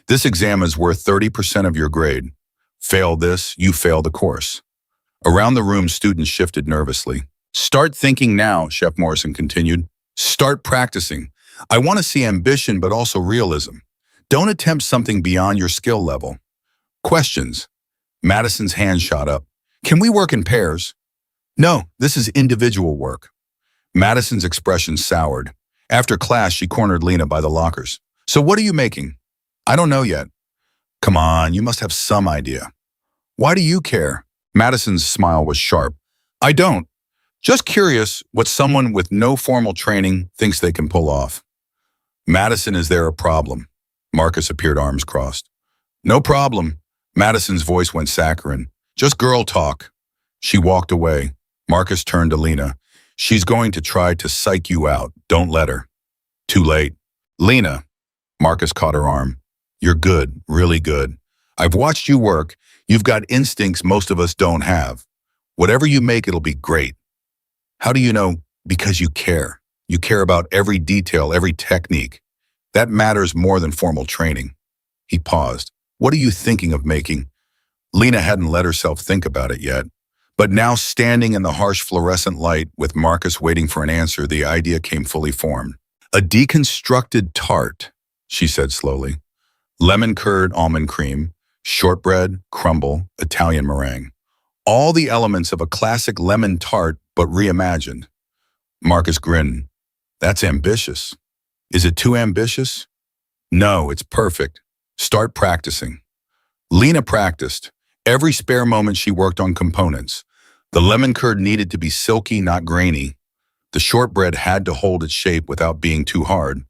This exam is worth 30% of your grade. Fail this, you fail the course. Around the room, students shifted nervously. Start thinking now, Chef Morrison continued. Start practicing. I want to see ambition, but also realism. Don't attempt something beyond your skill level. Questions. Madison's hand shot up. Can we work in pairs? No, this is individual work. Madison's expression soured. After class, she cornered Lena by the lockers. So what are you making? I don't know yet. Come on, you must have some idea. Why do you care? Madison's smile was sharp. I don't. Just curious what someone with no formal training thinks they can pull off. Madison, is there a problem? Marcus appeared, arms crossed. No problem. Madison's voice went saccharine. Just girl talk. She walked away. Marcus turned to Lena. She's going to try to psych you out. Don't let her. Too late. Lena. Marcus caught her arm. You're good, really good. I've watched you work. You've got instincts most of us don't have. Whatever you make, it'll be great. How do you know? Because you care. You care about every detail, every technique. That matters more than formal training. He paused. What are you thinking of making? Lena hadn't let herself think about it yet. But now, standing in the harsh fluorescent light with Marcus waiting for an answer, the idea came fully formed. A deconstructed tart, she said slowly. Lemon curd, almond cream, shortbread, crumble, Italian meringue. All the elements of a classic lemon tart, but reimagined. Marcus grinned. That's ambitious. Is it too ambitious? No, it's perfect. Start practicing. Lena practiced. Every spare moment she worked on components. The lemon curd needed to be silky, not grainy. The shortbread had to hold its shape without being too hard.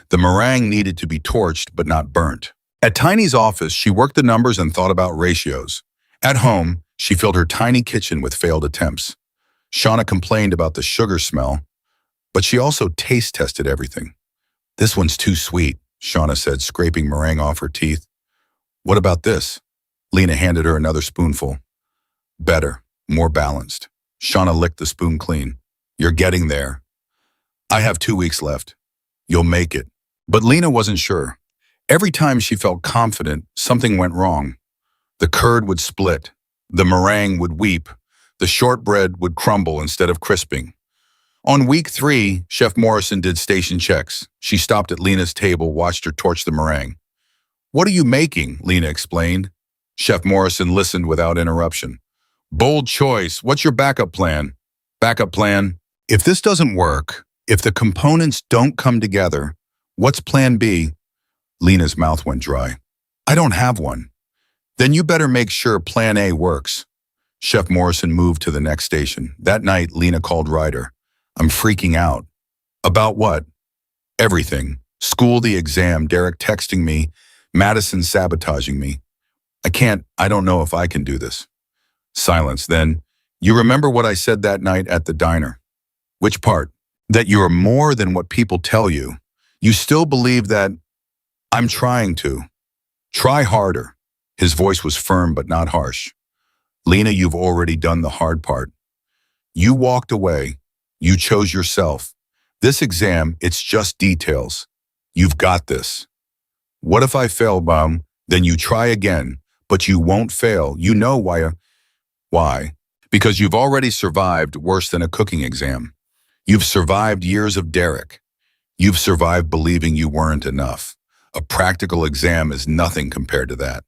The meringue needed to be torched, but not burnt. At Tiny's office, she worked the numbers and thought about ratios. At home, she filled her tiny kitchen with failed attempts. Shauna complained about the sugar smell, but she also taste tested everything. This one's too sweet, Shauna said, scraping meringue off her teeth. What about this? Lena handed her another spoonful. Better, more balanced. Shauna licked the spoon clean. You're getting there. I have 2 weeks left. You'll make it. But Lena wasn't sure. Every time she felt confident, something went wrong. The curd would split. The meringue would weep. The shortbread would crumble instead of crisping. On week 3, Chef Morrison did station checks. She stopped at Lena's table, watched her torch the meringue. What are you making? Lena explained. Chef Morrison listened without interruption. Bold choice. What's your backup plan? Backup plan? If this doesn't work, if the components don't come together, what's plan B? Lena's mouth went dry. I don't have one. Then you better make sure plan A works. Chef Morrison moved to the next station. That night, Lena called Ryder. I'm freaking out. About what? Everything. School, the exam, Derek texting me, Madison sabotaging me. I don't know if I can do this. Silence. Then, you remember what I said that night at the diner? Which part? That you're more than what people tell you. You still believe that? I'm trying to. Try harder. His voice was firm but not harsh. Lena, you've already done the hard part. You walked away. You chose yourself. This exam, it's just details. You've got this. What if I fail, Mom? Then you try again, but you won't fail. You know why. Why? Because you've already survived worse than a cooking exam. You've survived years of Derek. You've survived believing you weren't enough. A practical exam is nothing compared to that.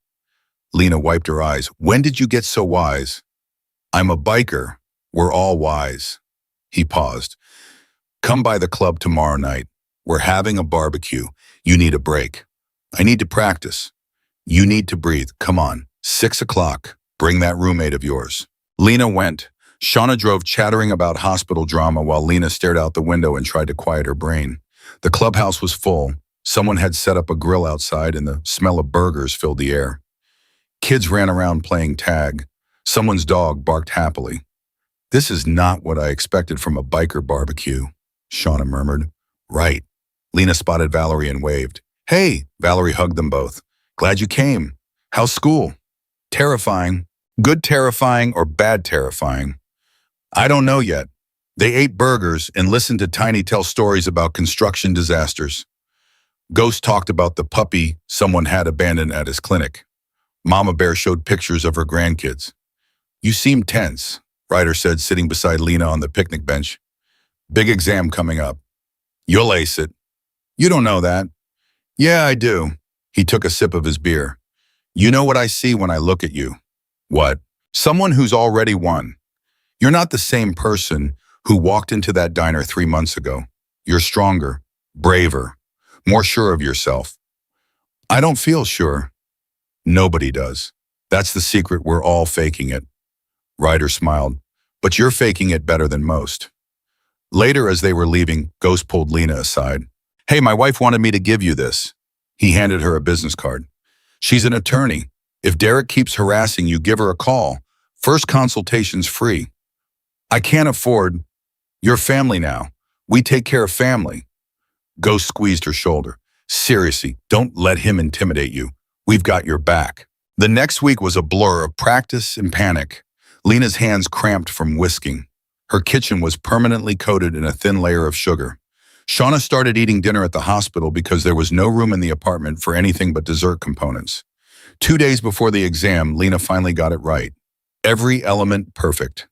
Lena wiped her eyes. When did you get so wise? I'm a biker. We're all wise. He paused. Come by the club tomorrow night. We're having a barbecue. You need a break. I need to practice. You need to breathe. Come on. 6 o'clock. Bring that roommate of yours. Lena went. Shauna drove chattering about hospital drama while Lena stared out the window and tried to quiet her brain. The clubhouse was full. Someone had set up a grill outside and the smell of burgers filled the air. Kids ran around playing tag. Someone's dog barked happily. This is not what I expected from a biker barbecue, Shauna murmured. Right. Lena spotted Valerie and waved. Hey, Valerie hugged them both. Glad you came. How's school? Terrifying. Good terrifying or bad terrifying? I don't know yet. They ate burgers and listened to Tiny tell stories about construction disasters. Ghost talked about the puppy someone had abandoned at his clinic. Mama Bear showed pictures of her grandkids. You seem tense, Ryder said, sitting beside Lena on the picnic bench. Big exam coming up. You'll ace it. You don't know that. Yeah, I do. He took a sip of his beer. You know what I see when I look at you. What? Someone who's already won. You're not the same person who walked into that diner 3 months ago. You're stronger, braver, more sure of yourself. I don't feel sure. Nobody does. That's the secret. We're all faking it. Ryder smiled. But you're faking it better than most. Later, as they were leaving, Ghost pulled Lena aside. Hey, my wife wanted me to give you this. He handed her a business card. She's an attorney. If Derek keeps harassing you, give her a call. First consultation's free. I can't afford. You're family now. We take care of family. Ghost squeezed her shoulder. Seriously, don't let him intimidate you. We've got your back. The next week was a blur of practice and panic. Lena's hands cramped from whisking. Her kitchen was permanently coated in a thin layer of sugar. Shauna started eating dinner at the hospital because there was no room in the apartment for anything but dessert components. 2 days before the exam, Lena finally got it right. Every element perfect.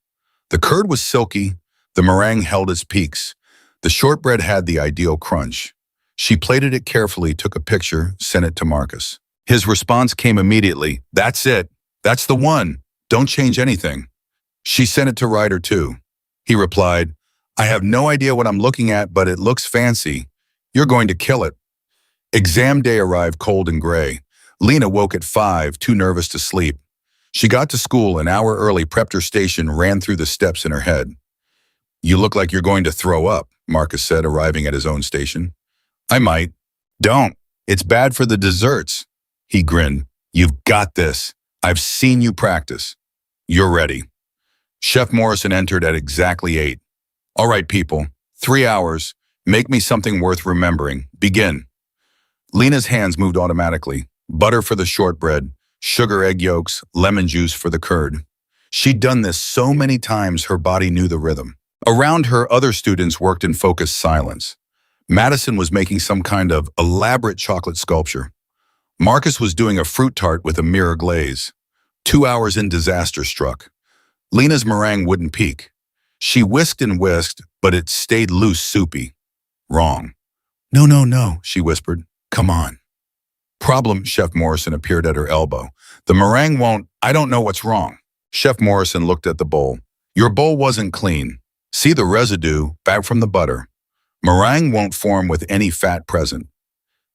The curd was silky, the meringue held its peaks. The shortbread had the ideal crunch. She plated it carefully, took a picture, sent it to Marcus. His response came immediately. That's it. That's the one. Don't change anything. She sent it to Ryder too. He replied, I have no idea what I'm looking at, but it looks fancy. You're going to kill it. Exam day arrived cold and gray. Lena woke at 5, too nervous to sleep. She got to school an hour early, prepped her station, ran through the steps in her head. You look like you're going to throw up, Marcus said, arriving at his own station. I might. Don't. It's bad for the desserts. He grinned. You've got this. I've seen you practice. You're ready. Chef Morrison entered at exactly 8. All right, people. 3 hours. Make me something worth remembering. Begin. Lena's hands moved automatically. Butter for the shortbread, sugar egg yolks, lemon juice for the curd. She'd done this so many times her body knew the rhythm. Around her, other students worked in focused silence. Madison was making some kind of elaborate chocolate sculpture. Marcus was doing a fruit tart with a mirror glaze. 2 hours in, disaster struck. Lena's meringue wouldn't peak. She whisked and whisked, but it stayed loose, soupy. Wrong. No, no, no, she whispered. Come on. Problem, Chef Morrison appeared at her elbow. The meringue won't. I don't know what's wrong. Chef Morrison looked at the bowl. Your bowl wasn't clean. See the residue back from the butter. Meringue won't form with any fat present.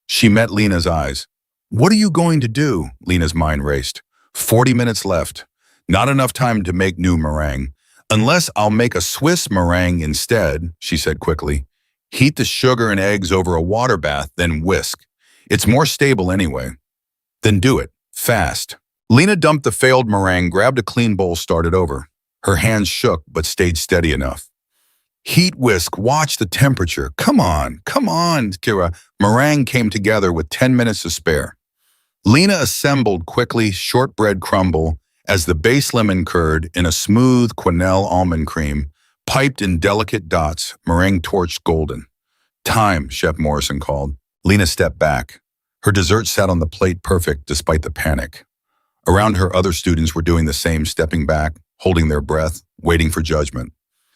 She met Lena's eyes. What are you going to do? Lena's mind raced. 40 minutes left. Not enough time to make new meringue. Unless I'll make a Swiss meringue instead, she said quickly. Heat the sugar and eggs over a water bath, then whisk. It's more stable anyway. Then do it. Fast. Lena dumped the failed meringue, grabbed a clean bowl, started over. Her hands shook, but stayed steady enough. Heat, whisk, watch the temperature. Come on, Kira. Meringue came together with 10 minutes to spare. Lena assembled quickly, shortbread crumble, as the base lemon curd in a smooth quenelle almond cream, piped in delicate dots, meringue torched golden. Time, Chef Morrison called. Lena stepped back. Her dessert sat on the plate perfect despite the panic. Around her, other students were doing the same, stepping back, holding their breath, waiting for judgment.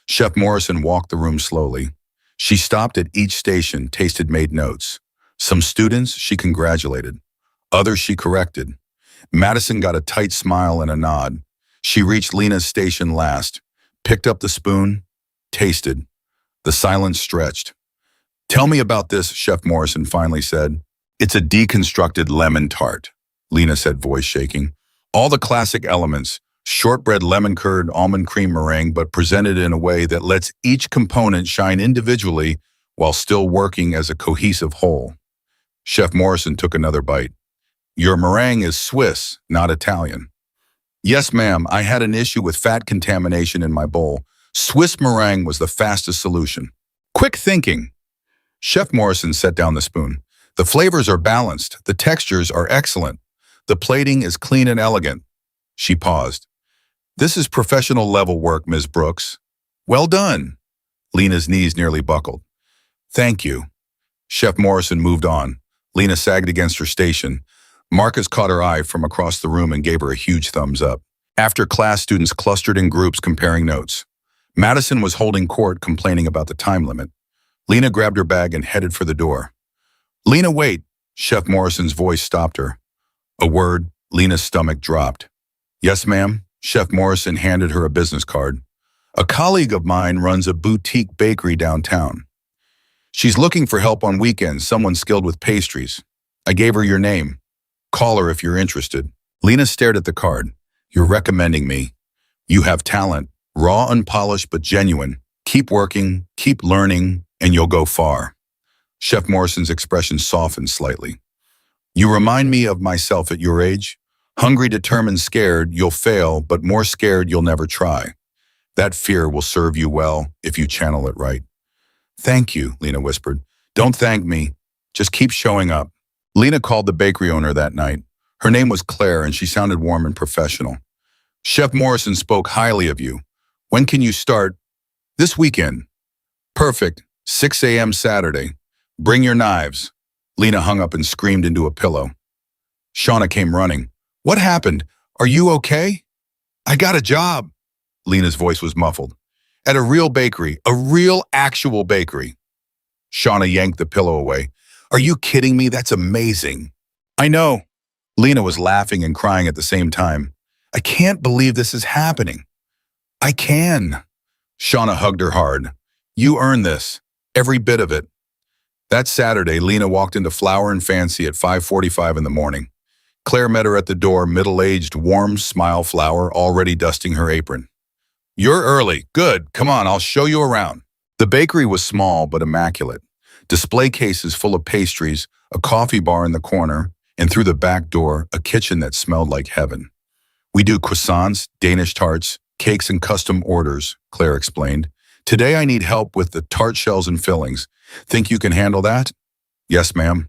Chef Morrison walked the room slowly. She stopped at each station, tasted, made notes. Some students she congratulated. Others she corrected. Madison got a tight smile and a nod. She reached Lena's station last, picked up the spoon, tasted. The silence stretched. "Tell me about this," Chef Morrison finally said. "It's a deconstructed lemon tart," Lena said, voice shaking. "All the classic elements, shortbread, lemon curd, almond cream meringue, but presented in a way that lets each component shine individually while still working as a cohesive whole." Chef Morrison took another bite. "Your meringue is Swiss, not Italian." "Yes, ma'am, I had an issue with fat contamination in my bowl. Swiss meringue was the fastest solution." "Quick thinking." Chef Morrison set down the spoon. "The flavors are balanced. The textures are excellent. The plating is clean and elegant." She paused. "This is professional level work, Ms. Brooks." "Well done." Lena's knees nearly buckled. "Thank you." Chef Morrison moved on. Lena sagged against her station. Marcus caught her eye from across the room and gave her a huge thumbs up. After class, students clustered in groups comparing notes. Madison was holding court, complaining about the time limit. Lena grabbed her bag and headed for the door. "Lena, wait!" Chef Morrison's voice stopped her. A word, Lena's stomach dropped. "Yes, ma'am." Chef Morrison handed her a business card. "A colleague of mine runs a boutique bakery downtown. She's looking for help on weekends, someone skilled with pastries. I gave her your name. Call her if you're interested." Lena stared at the card. "You're recommending me. You have talent, raw, unpolished, but genuine. Keep working, keep learning, and you'll go far." Chef Morrison's expression softened slightly. "You remind me of myself at your age. Hungry, determined, scared, you'll fail, but more scared, you'll never try. That fear will serve you well if you channel it right." "Thank you," Lena whispered. "Don't thank me. Just keep showing up." Lena called the bakery owner that night. Her name was Claire, and she sounded warm and professional. "Chef Morrison spoke highly of you. When can you start?" "This weekend." "Perfect. 6 a.m. Saturday. Bring your knives." Lena hung up and screamed into a pillow. Shauna came running. "What happened? Are you okay?" "I got a job." Lena's voice was muffled. "At a real bakery, a real actual bakery." Shauna yanked the pillow away. "Are you kidding me? That's amazing." "I know." Lena was laughing and crying at the same time. "I can't believe this is happening." "I can." Shauna hugged her hard. "You earned this. Every bit of it." That Saturday, Lena walked into Flower and Fancy at 5:45 in the morning. Claire met her at the door, middle-aged, warm smile Flower, already dusting her apron. "You're early. Good. Come on, I'll show you around." The bakery was small but immaculate. Display cases full of pastries, a coffee bar in the corner, and through the back door, a kitchen that smelled like heaven. "We do croissants, Danish tarts, cakes, and custom orders," Claire explained. "Today I need help with the tart shells and fillings. Think you can handle that?" "Yes, ma'am."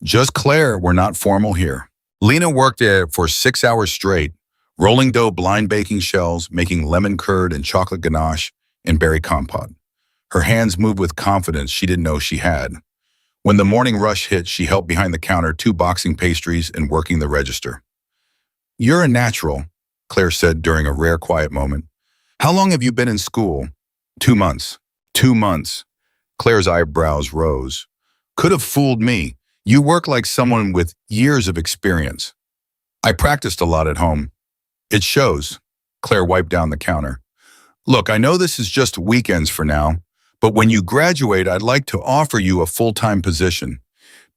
"Just Claire, we're not formal here." Lena worked there for 6 hours straight, rolling dough, blind baking shells, making lemon curd and chocolate ganache, and berry compote. Her hands moved with confidence she didn't know she had. When the morning rush hit, she helped behind the counter, 2 boxing pastries and working the register. "You're a natural," Claire said during a rare quiet moment. "How long have you been in school?" 2 months. 2 months. Claire's eyebrows rose. "Could have fooled me. You work like someone with years of experience." "I practiced a lot at home." "It shows." Claire wiped down the counter. "Look, I know this is just weekends for now, but when you graduate, I'd like to offer you a full-time position.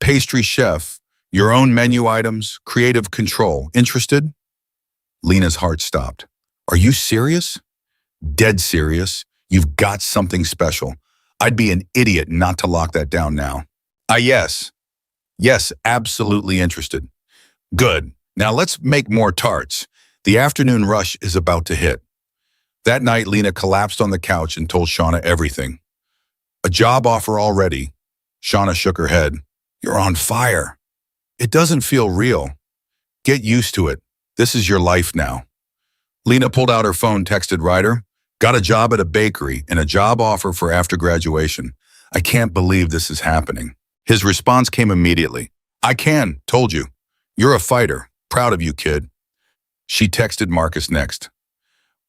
Pastry chef, your own menu items, creative control. Interested?" Lena's heart stopped. "Are you serious?" "Dead serious. You've got something special. I'd be an idiot not to lock that down now." Yes. Yes, absolutely interested." "Good. Now let's make more tarts. The afternoon rush is about to hit." That night, Lena collapsed on the couch and told Shauna everything. "A job offer already?" Shauna shook her head. "You're on fire." "It doesn't feel real." "Get used to it. This is your life now." Lena pulled out her phone, texted Ryder, "Got a job at a bakery and a job offer for after graduation. I can't believe this is happening." His response came immediately. "I can, told you. You're a fighter. Proud of you, kid." She texted Marcus next.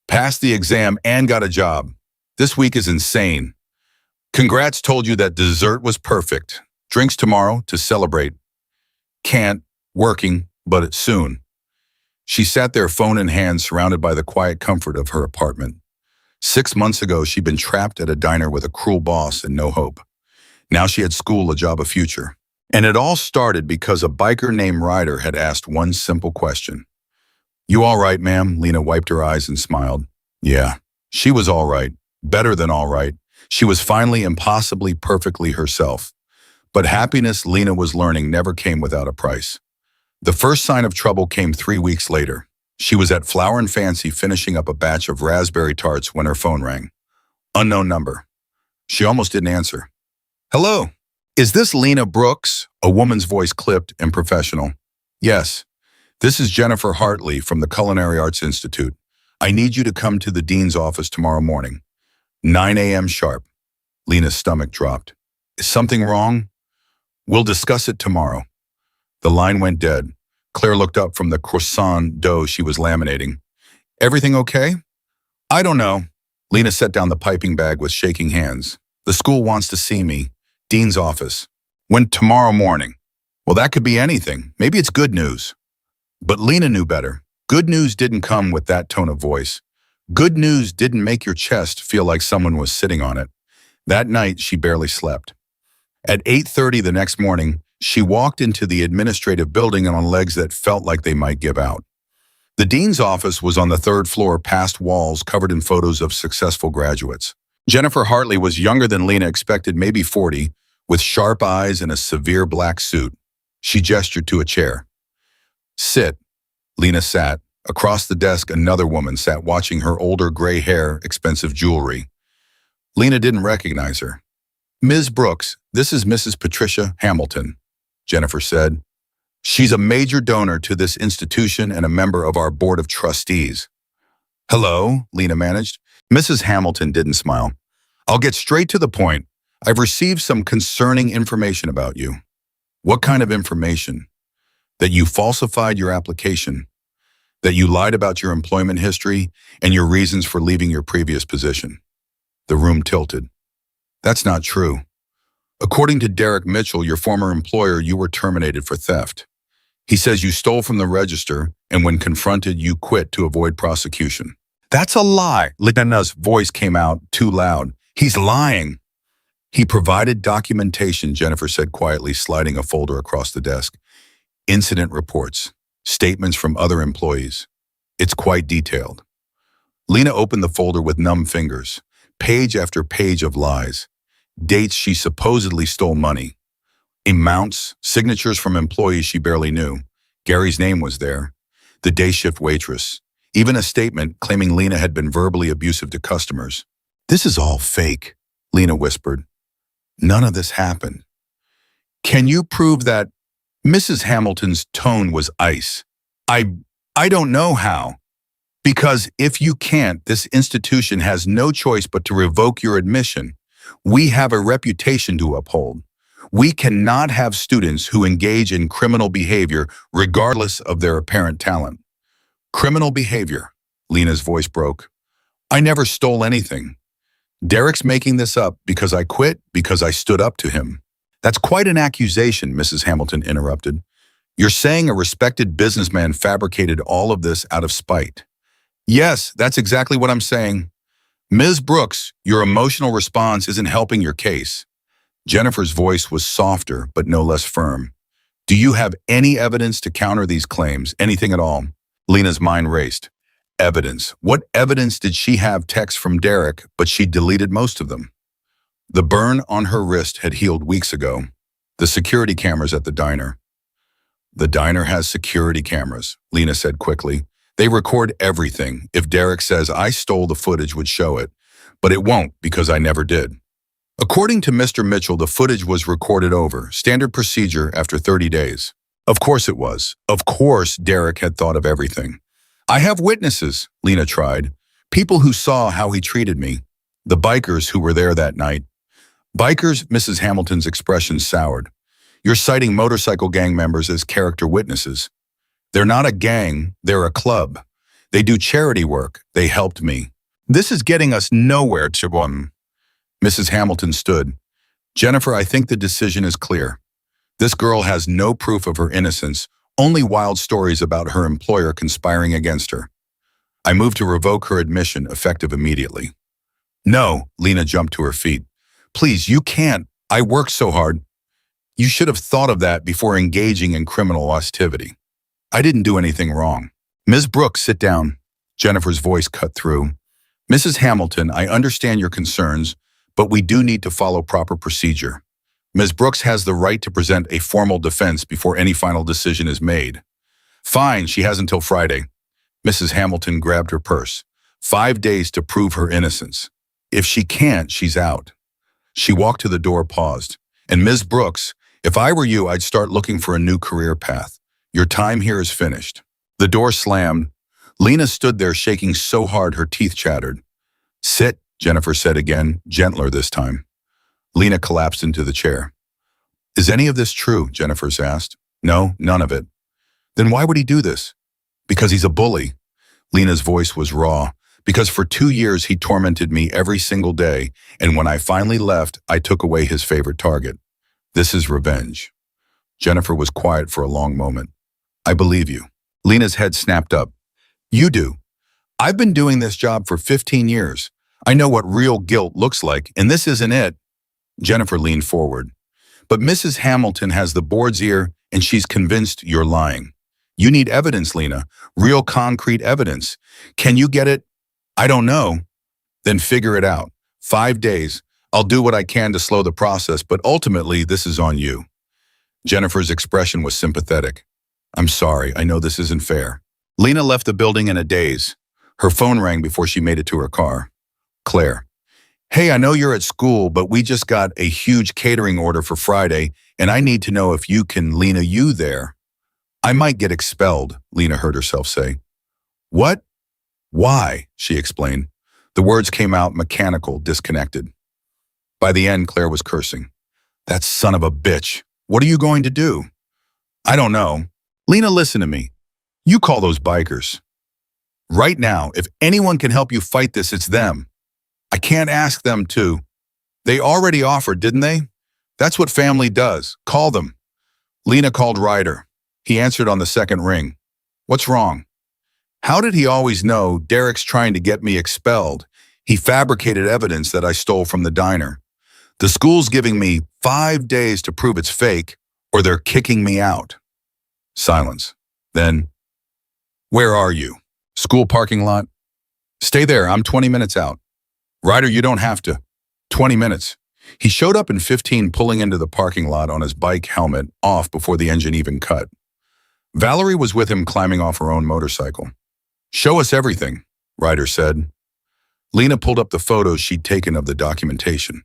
Passed the exam and got a job. This week is insane. Congrats, told you that dessert was perfect. Drinks tomorrow to celebrate. Can't, working, but it's soon. She sat there, phone in hand, surrounded by the quiet comfort of her apartment. 6 months ago, she'd been trapped at a diner with a cruel boss and no hope. Now she had school, a job, a future. And it all started because a biker named Ryder had asked one simple question. You all right, ma'am? Lena wiped her eyes and smiled. Yeah, she was all right. Better than all right. She was finally impossibly perfectly herself. But happiness, Lena was learning, never came without a price. The first sign of trouble came 3 weeks later. She was at Flower and Fancy finishing up a batch of raspberry tarts when her phone rang. Unknown number. She almost didn't answer. Hello. Is this Lena Brooks? A woman's voice, clipped and professional. Yes. This is Jennifer Hartley from the Culinary Arts Institute. I need you to come to the dean's office tomorrow morning. 9 a.m. sharp. Lena's stomach dropped. Is something wrong? We'll discuss it tomorrow. The line went dead. Claire looked up from the croissant dough she was laminating. Everything okay? I don't know. Lena set down the piping bag with shaking hands. The school wants to see me. Dean's office. When? Tomorrow morning. Well, that could be anything. Maybe it's good news. But Lena knew better. Good news didn't come with that tone of voice. Good news didn't make your chest feel like someone was sitting on it. That night, she barely slept. At 8:30 the next morning, she walked into the administrative building on legs that felt like they might give out. The dean's office was on the 3rd floor, past walls covered in photos of successful graduates. Jennifer Hartley was younger than Lena expected, maybe 40, with sharp eyes and a severe black suit. She gestured to a chair. Sit. Lena sat. Across the desk, another woman sat, watching her older gray hair, expensive jewelry. Lena didn't recognize her. Ms. Brooks, this is Mrs. Patricia Hamilton, Jennifer said. She's a major donor to this institution and a member of our board of trustees. Hello, Lena managed. Mrs. Hamilton didn't smile. I'll get straight to the point. I've received some concerning information about you. What kind of information? That you falsified your application, that you lied about your employment history and your reasons for leaving your previous position. The room tilted. That's not true. According to Derek Mitchell, your former employer, you were terminated for theft. He says you stole from the register, and when confronted, you quit to avoid prosecution. That's a lie. Lena's voice came out too loud. He's lying. He provided documentation, Jennifer said quietly, sliding a folder across the desk. Incident reports, statements from other employees. It's quite detailed. Lena opened the folder with numb fingers. Page after page of lies. Dates she supposedly stole money. Amounts, signatures from employees she barely knew. Gary's name was there. The day shift waitress. Even a statement claiming Lena had been verbally abusive to customers. This is all fake, Lena whispered. None of this happened. Can you prove that? Mrs. Hamilton's tone was ice. I don't know how. Because if you can't, this institution has no choice but to revoke your admission. We have a reputation to uphold. We cannot have students who engage in criminal behavior regardless of their apparent talent. Criminal behavior, Lena's voice broke. I never stole anything. Derek's making this up because I quit, because I stood up to him. That's quite an accusation, Mrs. Hamilton interrupted. You're saying a respected businessman fabricated all of this out of spite. Yes, that's exactly what I'm saying. Ms. Brooks, your emotional response isn't helping your case. Jennifer's voice was softer, but no less firm. Do you have any evidence to counter these claims? Anything at all? Lena's mind raced. Evidence. What evidence did she have? Texts from Derek, but she deleted most of them. The burn on her wrist had healed weeks ago. The security cameras at the diner. The diner has security cameras, Lena said quickly. They record everything. If Derek says I stole the footage, would show it. But it won't, because I never did. According to Mr. Mitchell, the footage was recorded over, standard procedure after 30 days. Of course it was. Of course Derek had thought of everything. I have witnesses, Lena tried. People who saw how he treated me. The bikers who were there that night. Bikers, Mrs. Hamilton's expression soured. You're citing motorcycle gang members as character witnesses. They're not a gang, they're a club. They do charity work. They helped me. This is getting us nowhere, Chibon. Mrs. Hamilton stood. Jennifer, I think the decision is clear. This girl has no proof of her innocence, only wild stories about her employer conspiring against her. I move to revoke her admission, effective immediately. No, Lena jumped to her feet. Please, you can't. I worked so hard. You should have thought of that before engaging in criminal activity. I didn't do anything wrong. Ms. Brooks, sit down. Jennifer's voice cut through. Mrs. Hamilton, I understand your concerns, but we do need to follow proper procedure. Ms. Brooks has the right to present a formal defense before any final decision is made. Fine, she has until Friday. Mrs. Hamilton grabbed her purse. 5 days to prove her innocence. If she can't, she's out. She walked to the door, paused. And Ms. Brooks, if I were you, I'd start looking for a new career path. Your time here is finished. The door slammed. Lena stood there shaking so hard her teeth chattered. Sit, Jennifer said again, gentler this time. Lena collapsed into the chair. Is any of this true? Jennifer asked. No, none of it. Then why would he do this? Because he's a bully. Lena's voice was raw. Because for 2 years he tormented me every single day, and when I finally left, I took away his favorite target. This is revenge. Jennifer was quiet for a long moment. I believe you. Lena's head snapped up. You do. I've been doing this job for 15 years. I know what real guilt looks like, and this isn't it. Jennifer leaned forward. But Mrs. Hamilton has the board's ear, and she's convinced you're lying. You need evidence, Lena. Real concrete evidence. Can you get it? I don't know. Then figure it out. 5 days. I'll do what I can to slow the process, but ultimately this is on you. Jennifer's expression was sympathetic. I'm sorry, I know this isn't fair. Lena left the building in a daze. Her phone rang before she made it to her car. Claire. Hey, I know you're at school, but we just got a huge catering order for Friday, and I need to know if you can Lena you there. I might get expelled, Lena heard herself say. What? Why? She explained. The words came out mechanical, disconnected. By the end, Claire was cursing. That son of a bitch. What are you going to do? I don't know. Lena, listen to me. You call those bikers. Right now, if anyone can help you fight this, it's them. I can't ask them to. They already offered, didn't they? That's what family does. Call them. Lena called Ryder. He answered on the second ring. What's wrong? How did he always know Derek's trying to get me expelled? He fabricated evidence that I stole from the diner. The school's giving me 5 days to prove it's fake, or they're kicking me out. Silence. Then, where are you? School parking lot? Stay there, I'm 20 minutes out. Ryder, you don't have to. 20 minutes. He showed up in 15, pulling into the parking lot on his bike, helmet off before the engine even cut. Valerie was with him, climbing off her own motorcycle. Show us everything, Ryder said. Lena pulled up the photos she'd taken of the documentation.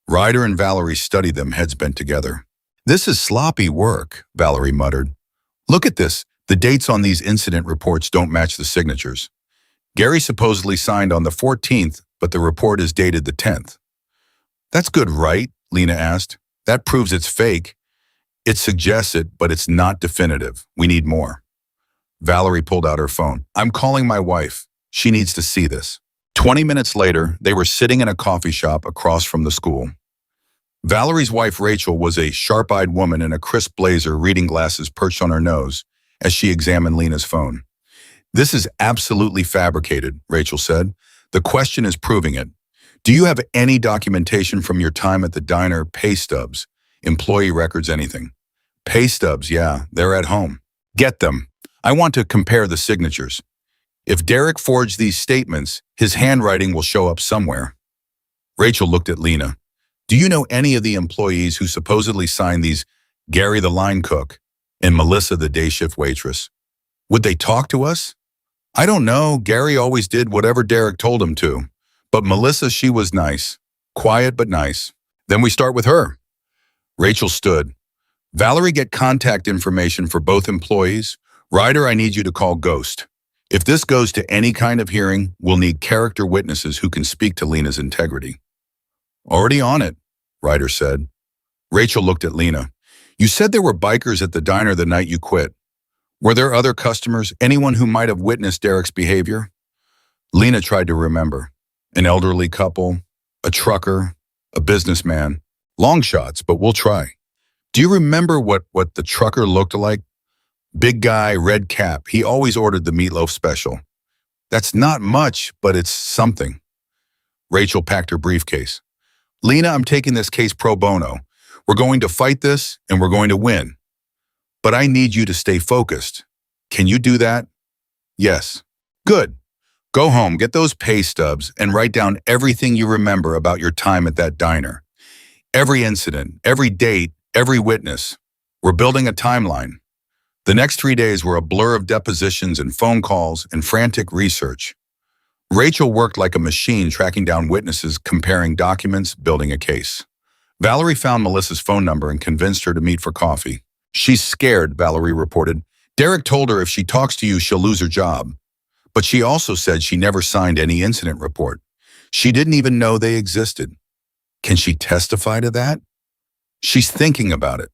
Ryder and Valerie studied them, heads bent together. This is sloppy work, Valerie muttered. Look at this. The dates on these incident reports don't match the signatures. Gary supposedly signed on the 14th, but the report is dated the 10th. That's good, right? Lena asked. That proves it's fake. It suggests it, but it's not definitive. We need more. Valerie pulled out her phone. I'm calling my wife. She needs to see this. 20 minutes later, they were sitting in a coffee shop across from the school. Valerie's wife, Rachel, was a sharp-eyed woman in a crisp blazer, reading glasses perched on her nose as she examined Lena's phone. This is absolutely fabricated, Rachel said. The question is proving it. Do you have any documentation from your time at the diner? Pay stubs, employee records, anything? Pay stubs, yeah, they're at home. Get them. I want to compare the signatures. If Derek forged these statements, his handwriting will show up somewhere. Rachel looked at Lena. Do you know any of the employees who supposedly signed these? Gary, the line cook, and Melissa, the day shift waitress. Would they talk to us? I don't know. Gary always did whatever Derek told him to. But Melissa, she was nice. Quiet but nice. Then we start with her. Rachel stood. Valerie, get contact information for both employees. Ryder, I need you to call Ghost. If this goes to any kind of hearing, we'll need character witnesses who can speak to Lena's integrity. Already on it, Ryder said. Rachel looked at Lena. You said there were bikers at the diner the night you quit. Were there other customers, anyone who might have witnessed Derek's behavior? Lena tried to remember. An elderly couple, a trucker, a businessman. Long shots, but we'll try. Do you remember what the trucker looked like? Big guy, red cap. He always ordered the meatloaf special. That's not much, but it's something. Rachel packed her briefcase. Lena, I'm taking this case pro bono. We're going to fight this, and we're going to win. But I need you to stay focused. Can you do that? Yes. Good. Go home, get those pay stubs, and write down everything you remember about your time at that diner. Every incident, every date, every witness. We're building a timeline. The next 3 days were a blur of depositions and phone calls and frantic research. Rachel worked like a machine tracking down witnesses, comparing documents, building a case. Valerie found Melissa's phone number and convinced her to meet for coffee. She's scared, Valerie reported. Derek told her if she talks to you, she'll lose her job. But she also said she never signed any incident report. She didn't even know they existed. Can she testify to that? She's thinking about it.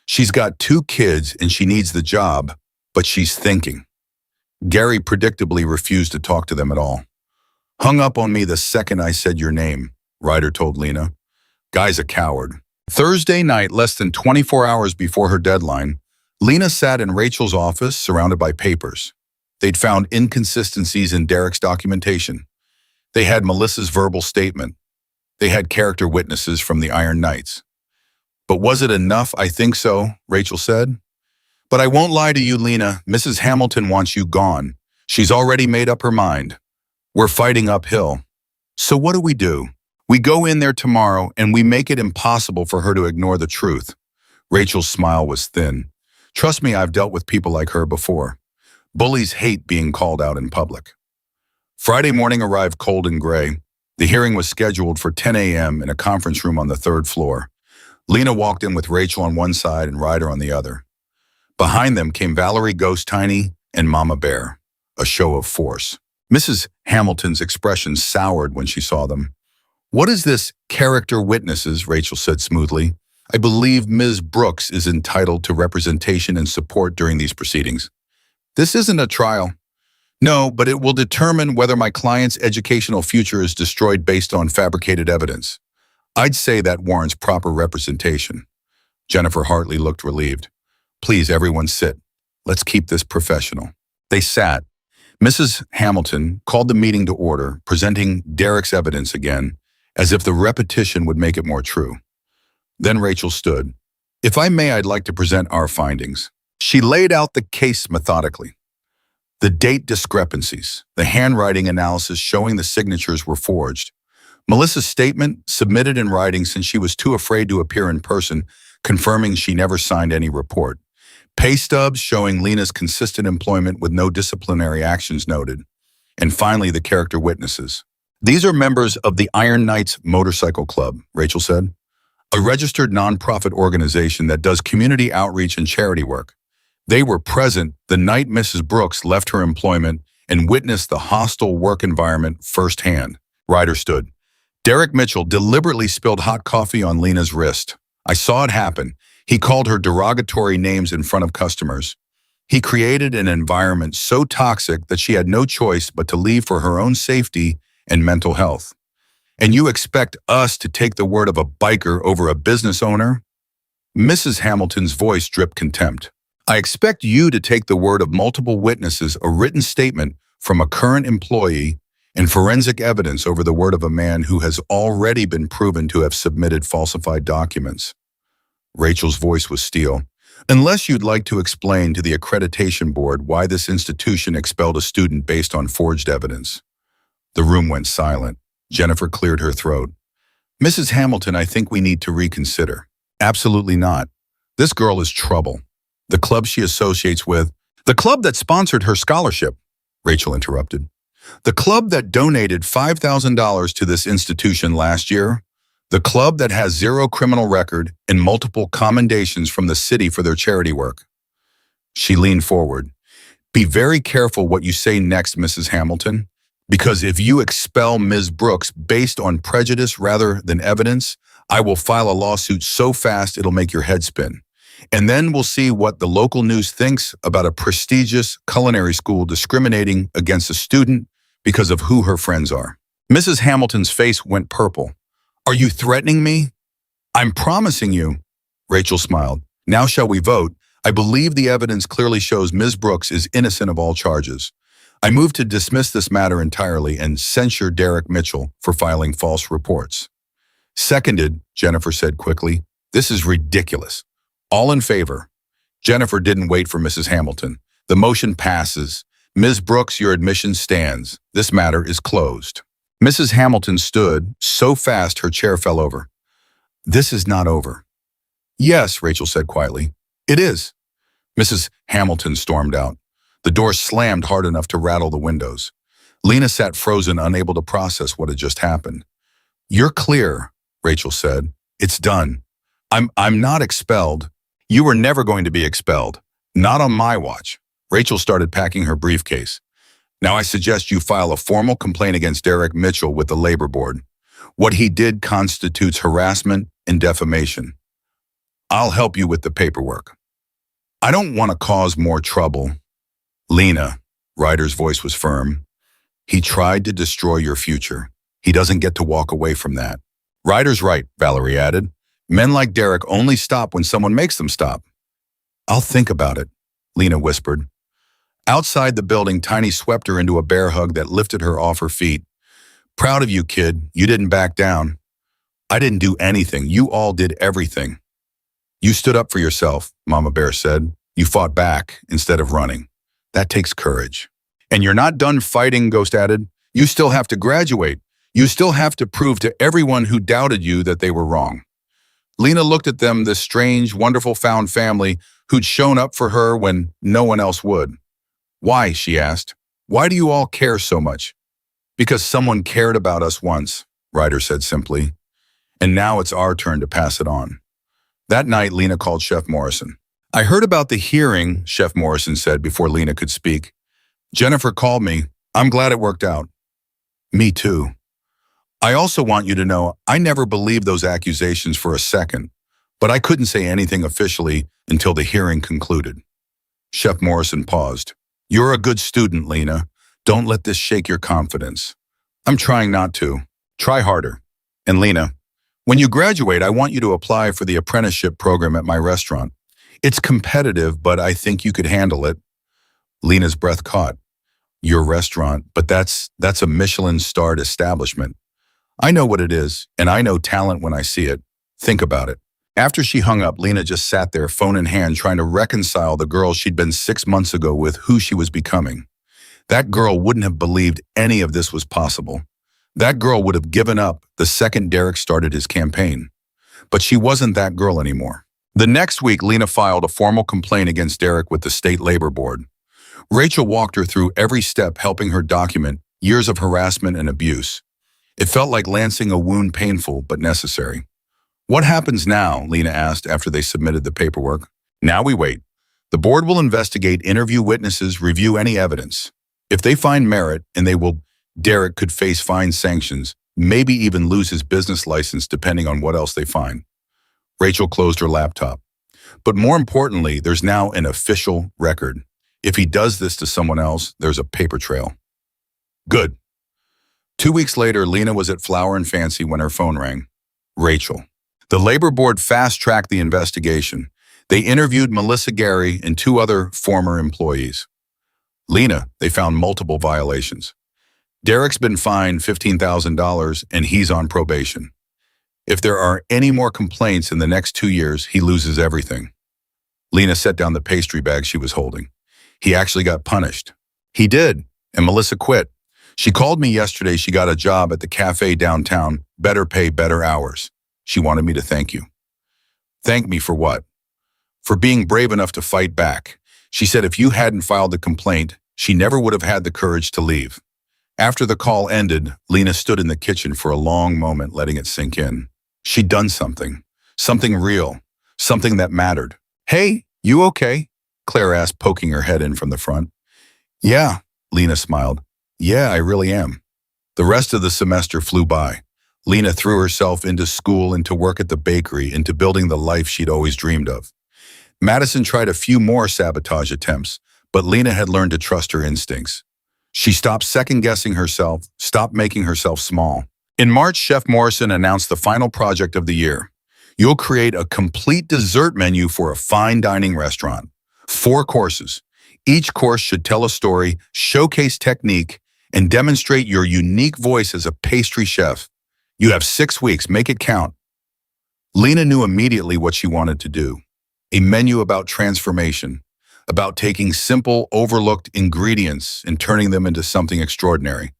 She's got 2 kids and she needs the job, but she's thinking. Gary predictably refused to talk to them at all. Hung up on me the second I said your name, Ryder told Lena. Guy's a coward. Thursday night, less than 24 hours before her deadline, Lena sat in Rachel's office surrounded by papers. They'd found inconsistencies in Derek's documentation. They had Melissa's verbal statement. They had character witnesses from the Iron Knights. But was it enough? I think so, Rachel said. But I won't lie to you, Lena. Mrs. Hamilton wants you gone. She's already made up her mind. We're fighting uphill. So what do? We go in there tomorrow and we make it impossible for her to ignore the truth. Rachel's smile was thin. Trust me, I've dealt with people like her before. Bullies hate being called out in public. Friday morning arrived cold and gray. The hearing was scheduled for 10 a.m. in a conference room on the 3rd floor. Lena walked in with Rachel on one side and Ryder on the other. Behind them came Valerie Ghost Tiny and Mama Bear, a show of force. Mrs. Hamilton's expression soured when she saw them. What is this character witnesses? Rachel said smoothly. I believe Ms. Brooks is entitled to representation and support during these proceedings. This isn't a trial. No, but it will determine whether my client's educational future is destroyed based on fabricated evidence. I'd say that warrants proper representation. Jennifer Hartley looked relieved. Please, everyone sit. Let's keep this professional. They sat. Mrs. Hamilton called the meeting to order, presenting Derek's evidence again, as if the repetition would make it more true. Then Rachel stood. If I may, I'd like to present our findings. She laid out the case methodically. The date discrepancies, the handwriting analysis showing the signatures were forged. Melissa's statement, submitted in writing since she was too afraid to appear in person, confirming she never signed any report. Pay stubs showing Lena's consistent employment with no disciplinary actions noted. And finally, the character witnesses. These are members of the Iron Knights Motorcycle Club, Rachel said, a registered nonprofit organization that does community outreach and charity work. They were present the night Mrs. Brooks left her employment and witnessed the hostile work environment firsthand. Ryder stood. Derek Mitchell deliberately spilled hot coffee on Lena's wrist. I saw it happen. He called her derogatory names in front of customers. He created an environment so toxic that she had no choice but to leave for her own safety and mental health. And you expect us to take the word of a biker over a business owner? Mrs. Hamilton's voice dripped contempt. I expect you to take the word of multiple witnesses, a written statement from a current employee, and forensic evidence over the word of a man who has already been proven to have submitted falsified documents. Rachel's voice was steel. Unless you'd like to explain to the accreditation board why this institution expelled a student based on forged evidence. The room went silent. Jennifer cleared her throat. Mrs. Hamilton, I think we need to reconsider. Absolutely not. This girl is trouble. The club she associates with, the club that sponsored her scholarship, Rachel interrupted. The club that donated $5,000 to this institution last year, the club that has 0 criminal record and multiple commendations from the city for their charity work. She leaned forward. Be very careful what you say next, Mrs. Hamilton, because if you expel Ms. Brooks based on prejudice rather than evidence, I will file a lawsuit so fast it'll make your head spin. And then we'll see what the local news thinks about a prestigious culinary school discriminating against a student because of who her friends are. Mrs. Hamilton's face went purple. Are you threatening me? I'm promising you. Rachel smiled. Now shall we vote? I believe the evidence clearly shows Ms. Brooks is innocent of all charges. I move to dismiss this matter entirely and censure Derek Mitchell for filing false reports. Seconded, Jennifer said quickly. This is ridiculous. All in favor. Jennifer didn't wait for Mrs. Hamilton. The motion passes. Ms. Brooks, your admission stands. This matter is closed. Mrs. Hamilton stood so fast her chair fell over. This is not over. Yes, Rachel said quietly. It is. Mrs. Hamilton stormed out. The door slammed hard enough to rattle the windows. Lena sat frozen, unable to process what had just happened. You're clear, Rachel said. It's done. I'm not expelled. You were never going to be expelled. Not on my watch. Rachel started packing her briefcase. Now I suggest you file a formal complaint against Derek Mitchell with the labor board. What he did constitutes harassment and defamation. I'll help you with the paperwork. I don't want to cause more trouble. Lena, Ryder's voice was firm. He tried to destroy your future. He doesn't get to walk away from that. Ryder's right, Valerie added. Men like Derek only stop when someone makes them stop. I'll think about it, Lena whispered. Outside the building, Tiny swept her into a bear hug that lifted her off her feet. Proud of you, kid. You didn't back down. I didn't do anything. You all did everything. You stood up for yourself, Mama Bear said. You fought back instead of running. That takes courage. And you're not done fighting, Ghost added. You still have to graduate. You still have to prove to everyone who doubted you that they were wrong. Lena looked at them, this strange, wonderful found family who'd shown up for her when no one else would. Why, she asked. Why do you all care so much? Because someone cared about us once, Ryder said simply. And now it's our turn to pass it on. That night, Lena called Chef Morrison. I heard about the hearing, Chef Morrison said before Lena could speak. Jennifer called me. I'm glad it worked out. Me too. I also want you to know I never believed those accusations for a second, but I couldn't say anything officially until the hearing concluded. Chef Morrison paused. You're a good student, Lena. Don't let this shake your confidence. I'm trying not to. Try harder. And Lena, when you graduate, I want you to apply for the apprenticeship program at my restaurant. It's competitive, but I think you could handle it. Lena's breath caught. Your restaurant, but that's a Michelin-starred establishment. I know what it is, and I know talent when I see it. Think about it. After she hung up, Lena just sat there, phone in hand, trying to reconcile the girl she'd been 6 months ago with who she was becoming. That girl wouldn't have believed any of this was possible. That girl would have given up the second Derek started his campaign. But she wasn't that girl anymore. The next week, Lena filed a formal complaint against Derek with the State Labor Board. Rachel walked her through every step, helping her document years of harassment and abuse. It felt like lancing a wound, painful but necessary. What happens now? Lena asked after they submitted the paperwork. Now we wait. The board will investigate, interview witnesses, review any evidence. If they find merit, and they will, Derek could face fine sanctions, maybe even lose his business license depending on what else they find. Rachel closed her laptop. But more importantly, there's now an official record. If he does this to someone else, there's a paper trail. Good. 2 weeks later, Lena was at Flower and Fancy when her phone rang. Rachel. The labor board fast-tracked the investigation. They interviewed Melissa Gary and 2 other former employees. Lena, they found multiple violations. Derek's been fined $15,000 and he's on probation. If there are any more complaints in the next 2 years, he loses everything. Lena set down the pastry bag she was holding. He actually got punished. He did, and Melissa quit. She called me yesterday. She got a job at the cafe downtown, better pay, better hours. She wanted me to thank you. Thank me for what? For being brave enough to fight back. She said if you hadn't filed the complaint, she never would have had the courage to leave. After the call ended, Lena stood in the kitchen for a long moment, letting it sink in. She'd done something real, something that mattered. Hey, you okay? Claire asked, poking her head in from the front. Yeah, Lena smiled. Yeah, I really am. The rest of the semester flew by. Lena threw herself into school, into work at the bakery, into building the life she'd always dreamed of. Madison tried a few more sabotage attempts, but Lena had learned to trust her instincts. She stopped second-guessing herself, stopped making herself small. In March, Chef Morrison announced the final project of the year. You'll create a complete dessert menu for a fine dining restaurant. 4 courses. Each course should tell a story, showcase technique, and demonstrate your unique voice as a pastry chef. You have 6 weeks, make it count. Lena knew immediately what she wanted to do. A menu about transformation, about taking simple, overlooked ingredients and turning them into something extraordinary.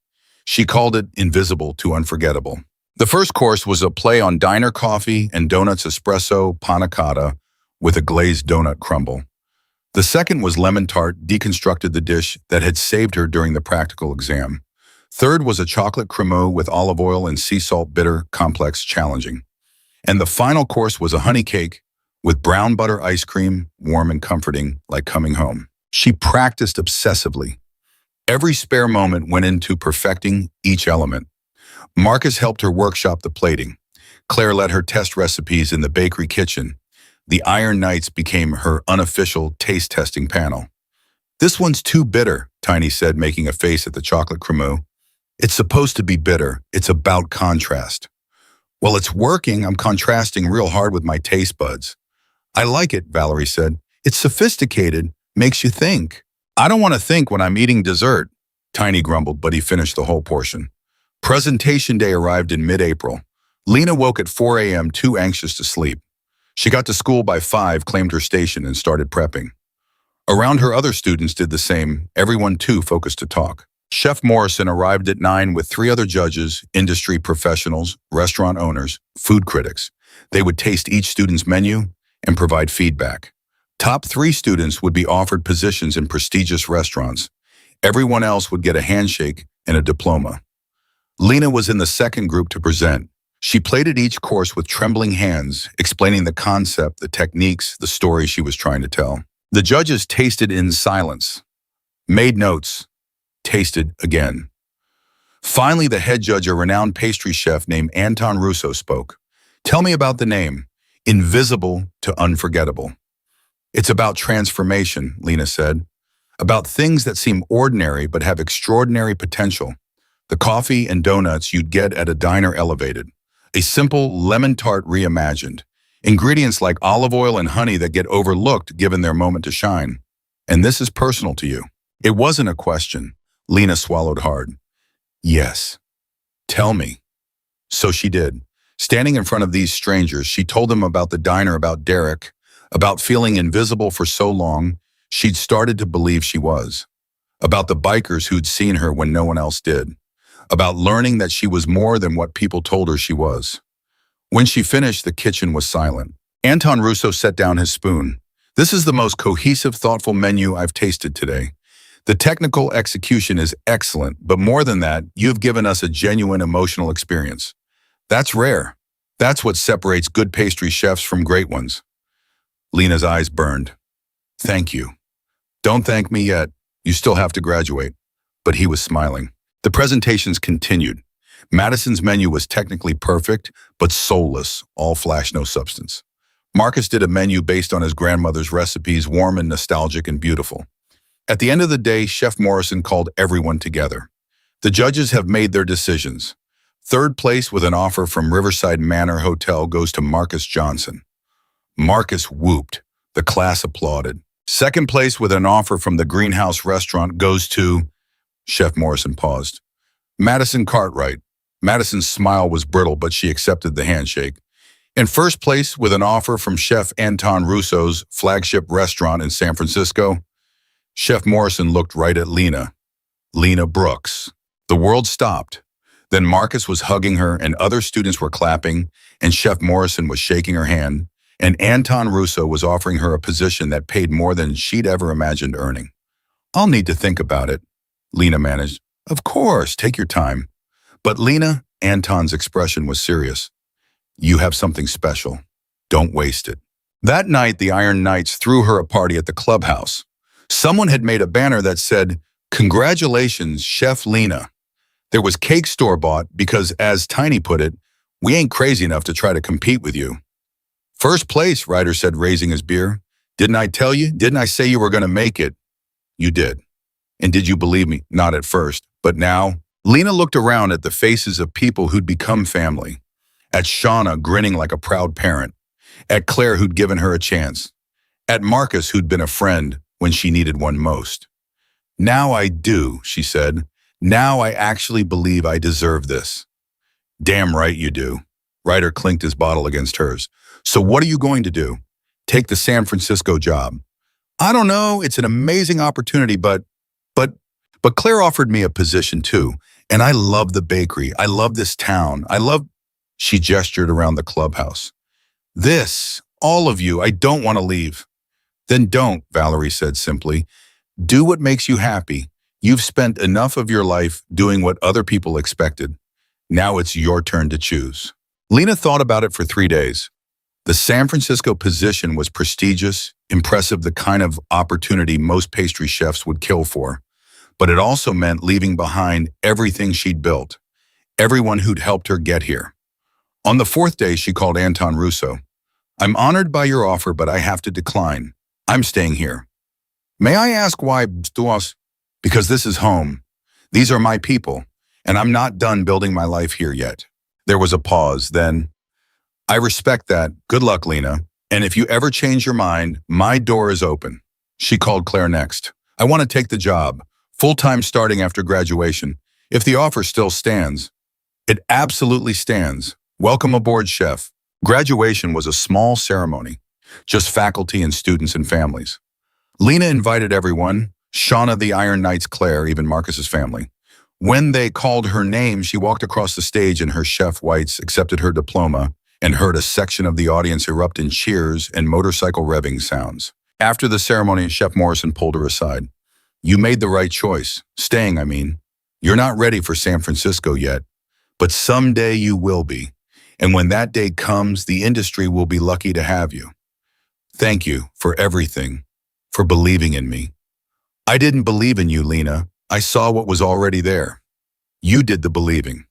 She called it invisible to unforgettable. The first course was a play on diner coffee and donuts espresso panna cotta with a glazed donut crumble. The second was lemon tart, deconstructed the dish that had saved her during the practical exam. Third was a chocolate cremeux with olive oil and sea salt bitter, complex, challenging. And the final course was a honey cake with brown butter ice cream, warm and comforting, like coming home. She practiced obsessively. Every spare moment went into perfecting each element. Marcus helped her workshop the plating. Claire let her test recipes in the bakery kitchen. The Iron Knights became her unofficial taste-testing panel. "This one's too bitter," Tiny said, making a face at the chocolate cremeux. "It's supposed to be bitter. It's about contrast." "Well, it's working. I'm contrasting real hard with my taste buds." "I like it," Valerie said. "It's sophisticated, makes you think." "I don't want to think when I'm eating dessert," Tiny grumbled, but he finished the whole portion. Presentation day arrived in mid-April. Lena woke at 4 a.m. too anxious to sleep. She got to school by 5, claimed her station, and started prepping. Around her, other students did the same, everyone too focused to talk. Chef Morrison arrived at 9 with 3 other judges, industry professionals, restaurant owners, food critics. They would taste each student's menu and provide feedback. Top 3 students would be offered positions in prestigious restaurants. Everyone else would get a handshake and a diploma. Lena was in the second group to present. She plated each course with trembling hands, explaining the concept, the techniques, the story she was trying to tell. The judges tasted in silence, made notes, tasted again. Finally, the head judge, a renowned pastry chef named Anton Russo, spoke. "Tell me about the name, invisible to unforgettable." "It's about transformation," Lena said. "About things that seem ordinary but have extraordinary potential. The coffee and donuts you'd get at a diner elevated. A simple lemon tart reimagined. Ingredients like olive oil and honey that get overlooked given their moment to shine. And this is personal to you." It wasn't a question. Lena swallowed hard. "Yes. Tell me." So she did. Standing in front of these strangers, she told them about the diner, about Derek, about feeling invisible for so long she'd started to believe she was. About the bikers who'd seen her when no one else did. About learning that she was more than what people told her she was. When she finished, the kitchen was silent. Anton Russo set down his spoon. "This is the most cohesive, thoughtful menu I've tasted today. The technical execution is excellent, but more than that, you've given us a genuine emotional experience. That's rare. That's what separates good pastry chefs from great ones." Lena's eyes burned. "Thank you." "Don't thank me yet. You still have to graduate." But he was smiling. The presentations continued. Madison's menu was technically perfect, but soulless, all flash, no substance. Marcus did a menu based on his grandmother's recipes, warm and nostalgic and beautiful. At the end of the day, Chef Morrison called everyone together. The judges have made their decisions. Third place with an offer from Riverside Manor Hotel goes to Marcus Johnson. Marcus whooped. The class applauded. Second place with an offer from the Greenhouse Restaurant goes to... Chef Morrison paused. Madison Cartwright. Madison's smile was brittle, but she accepted the handshake. In first place with an offer from Chef Anton Russo's flagship restaurant in San Francisco, Chef Morrison looked right at Lena. Lena Brooks. The world stopped. Then Marcus was hugging her and other students were clapping and Chef Morrison was shaking her hand and Anton Russo was offering her a position that paid more than she'd ever imagined earning. "I'll need to think about it," Lena managed. "Of course, take your time." But Lena, Anton's expression was serious. "You have something special. Don't waste it." That night, the Iron Knights threw her a party at the clubhouse. Someone had made a banner that said, "Congratulations, Chef Lena." There was cake store-bought because, as Tiny put it, "We ain't crazy enough to try to compete with you." "First place," Ryder said, raising his beer. Didn't I tell you? Didn't I say you were going to make it? You did. And did you believe me? Not at first, but now? Lena looked around at the faces of people who'd become family. At Shauna, grinning like a proud parent. At Claire, who'd given her a chance. At Marcus, who'd been a friend when she needed one most. Now I do, she said. Now I actually believe I deserve this. Damn right you do. Ryder clinked his bottle against hers. So what are you going to do? Take the San Francisco job. I don't know, it's an amazing opportunity, but, but Claire offered me a position too. And I love the bakery. I love this town. She gestured around the clubhouse. All of you, I don't want to leave. Then don't, Valerie said simply. Do what makes you happy. You've spent enough of your life doing what other people expected. Now it's your turn to choose. Lena thought about it for 3 days. The San Francisco position was prestigious, impressive, the kind of opportunity most pastry chefs would kill for. But it also meant leaving behind everything she'd built, everyone who'd helped her get here. On the 4th day, she called Anton Russo. I'm honored by your offer, but I have to decline. I'm staying here. May I ask why, Stuas? Because this is home. These are my people, and I'm not done building my life here yet. There was a pause, then, I respect that. Good luck, Lena. And if you ever change your mind, my door is open. She called Claire next. I want to take the job, full-time starting after graduation. If the offer still stands. It absolutely stands. Welcome aboard, chef. Graduation was a small ceremony, just faculty and students and families. Lena invited everyone, Shauna, the Iron Knights, Claire, even Marcus's family. When they called her name, she walked across the stage in her chef whites, accepted her diploma, and heard a section of the audience erupt in cheers and motorcycle revving sounds. After the ceremony, Chef Morrison pulled her aside. You made the right choice. Staying, I mean. You're not ready for San Francisco yet, but someday you will be. And when that day comes, the industry will be lucky to have you. Thank you for everything, for believing in me. I didn't believe in you, Lena. I saw what was already there. You did the believing.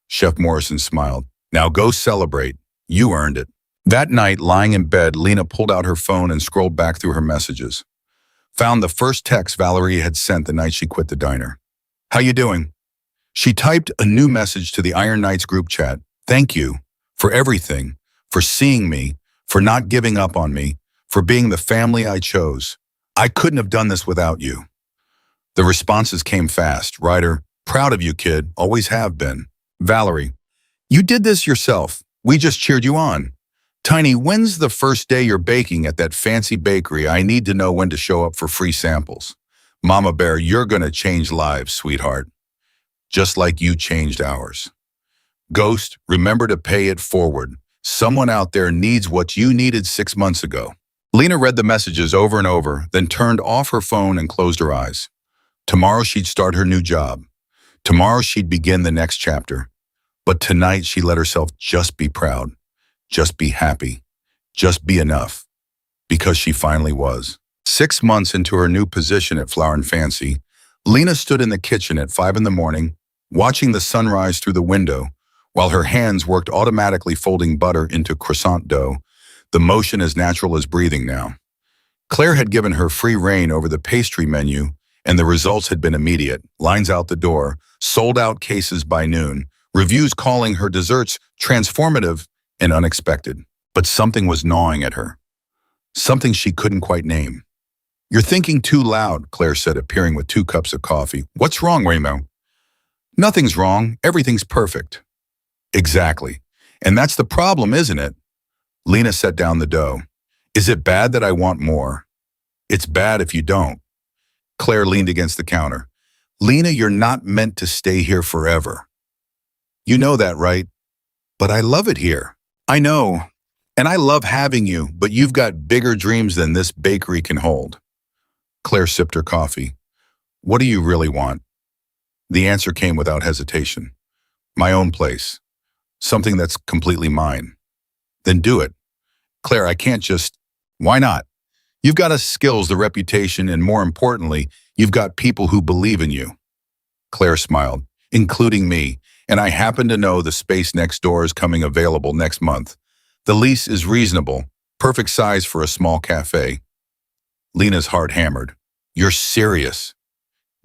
Chef Morrison smiled. Now go celebrate. You earned it. That night, lying in bed, Lena pulled out her phone and scrolled back through her messages. Found the first text Valerie had sent the night she quit the diner. How you doing? She typed a new message to the Iron Knights group chat. Thank you for everything, for seeing me, for not giving up on me, for being the family I chose. I couldn't have done this without you. The responses came fast. Ryder, proud of you, kid. Always have been. Valerie, you did this yourself. We just cheered you on. Tiny, when's the first day you're baking at that fancy bakery? I need to know when to show up for free samples. Mama Bear, you're gonna change lives, sweetheart. Just like you changed ours. Ghost, remember to pay it forward. Someone out there needs what you needed 6 months ago. Lena read the messages over and over, then turned off her phone and closed her eyes. Tomorrow she'd start her new job. Tomorrow she'd begin the next chapter. But tonight she let herself just be proud, just be happy, just be enough. Because she finally was. 6 months into her new position at Flower and Fancy, Lena stood in the kitchen at 5 in the morning, watching the sunrise through the window, while her hands worked automatically folding butter into croissant dough, the motion as natural as breathing now. Claire had given her free reign over the pastry menu, and the results had been immediate. Lines out the door, sold-out cases by noon, reviews calling her desserts transformative and unexpected. But something was gnawing at her. Something she couldn't quite name. You're thinking too loud, Claire said, appearing with 2 cups of coffee. What's wrong, Ramo? Nothing's wrong. Everything's perfect. Exactly. And that's the problem, isn't it? Lena set down the dough. Is it bad that I want more? It's bad if you don't. Claire leaned against the counter. Lena, you're not meant to stay here forever. You know that, right? But I love it here. I know. And I love having you, but you've got bigger dreams than this bakery can hold. Claire sipped her coffee. What do you really want? The answer came without hesitation. My own place. Something that's completely mine. Then do it. Claire, I can't just... Why not? You've got the skills, the reputation, and more importantly, you've got people who believe in you. Claire smiled, including me, and I happen to know the space next door is coming available next month. The lease is reasonable, perfect size for a small cafe. Lena's heart hammered. You're serious.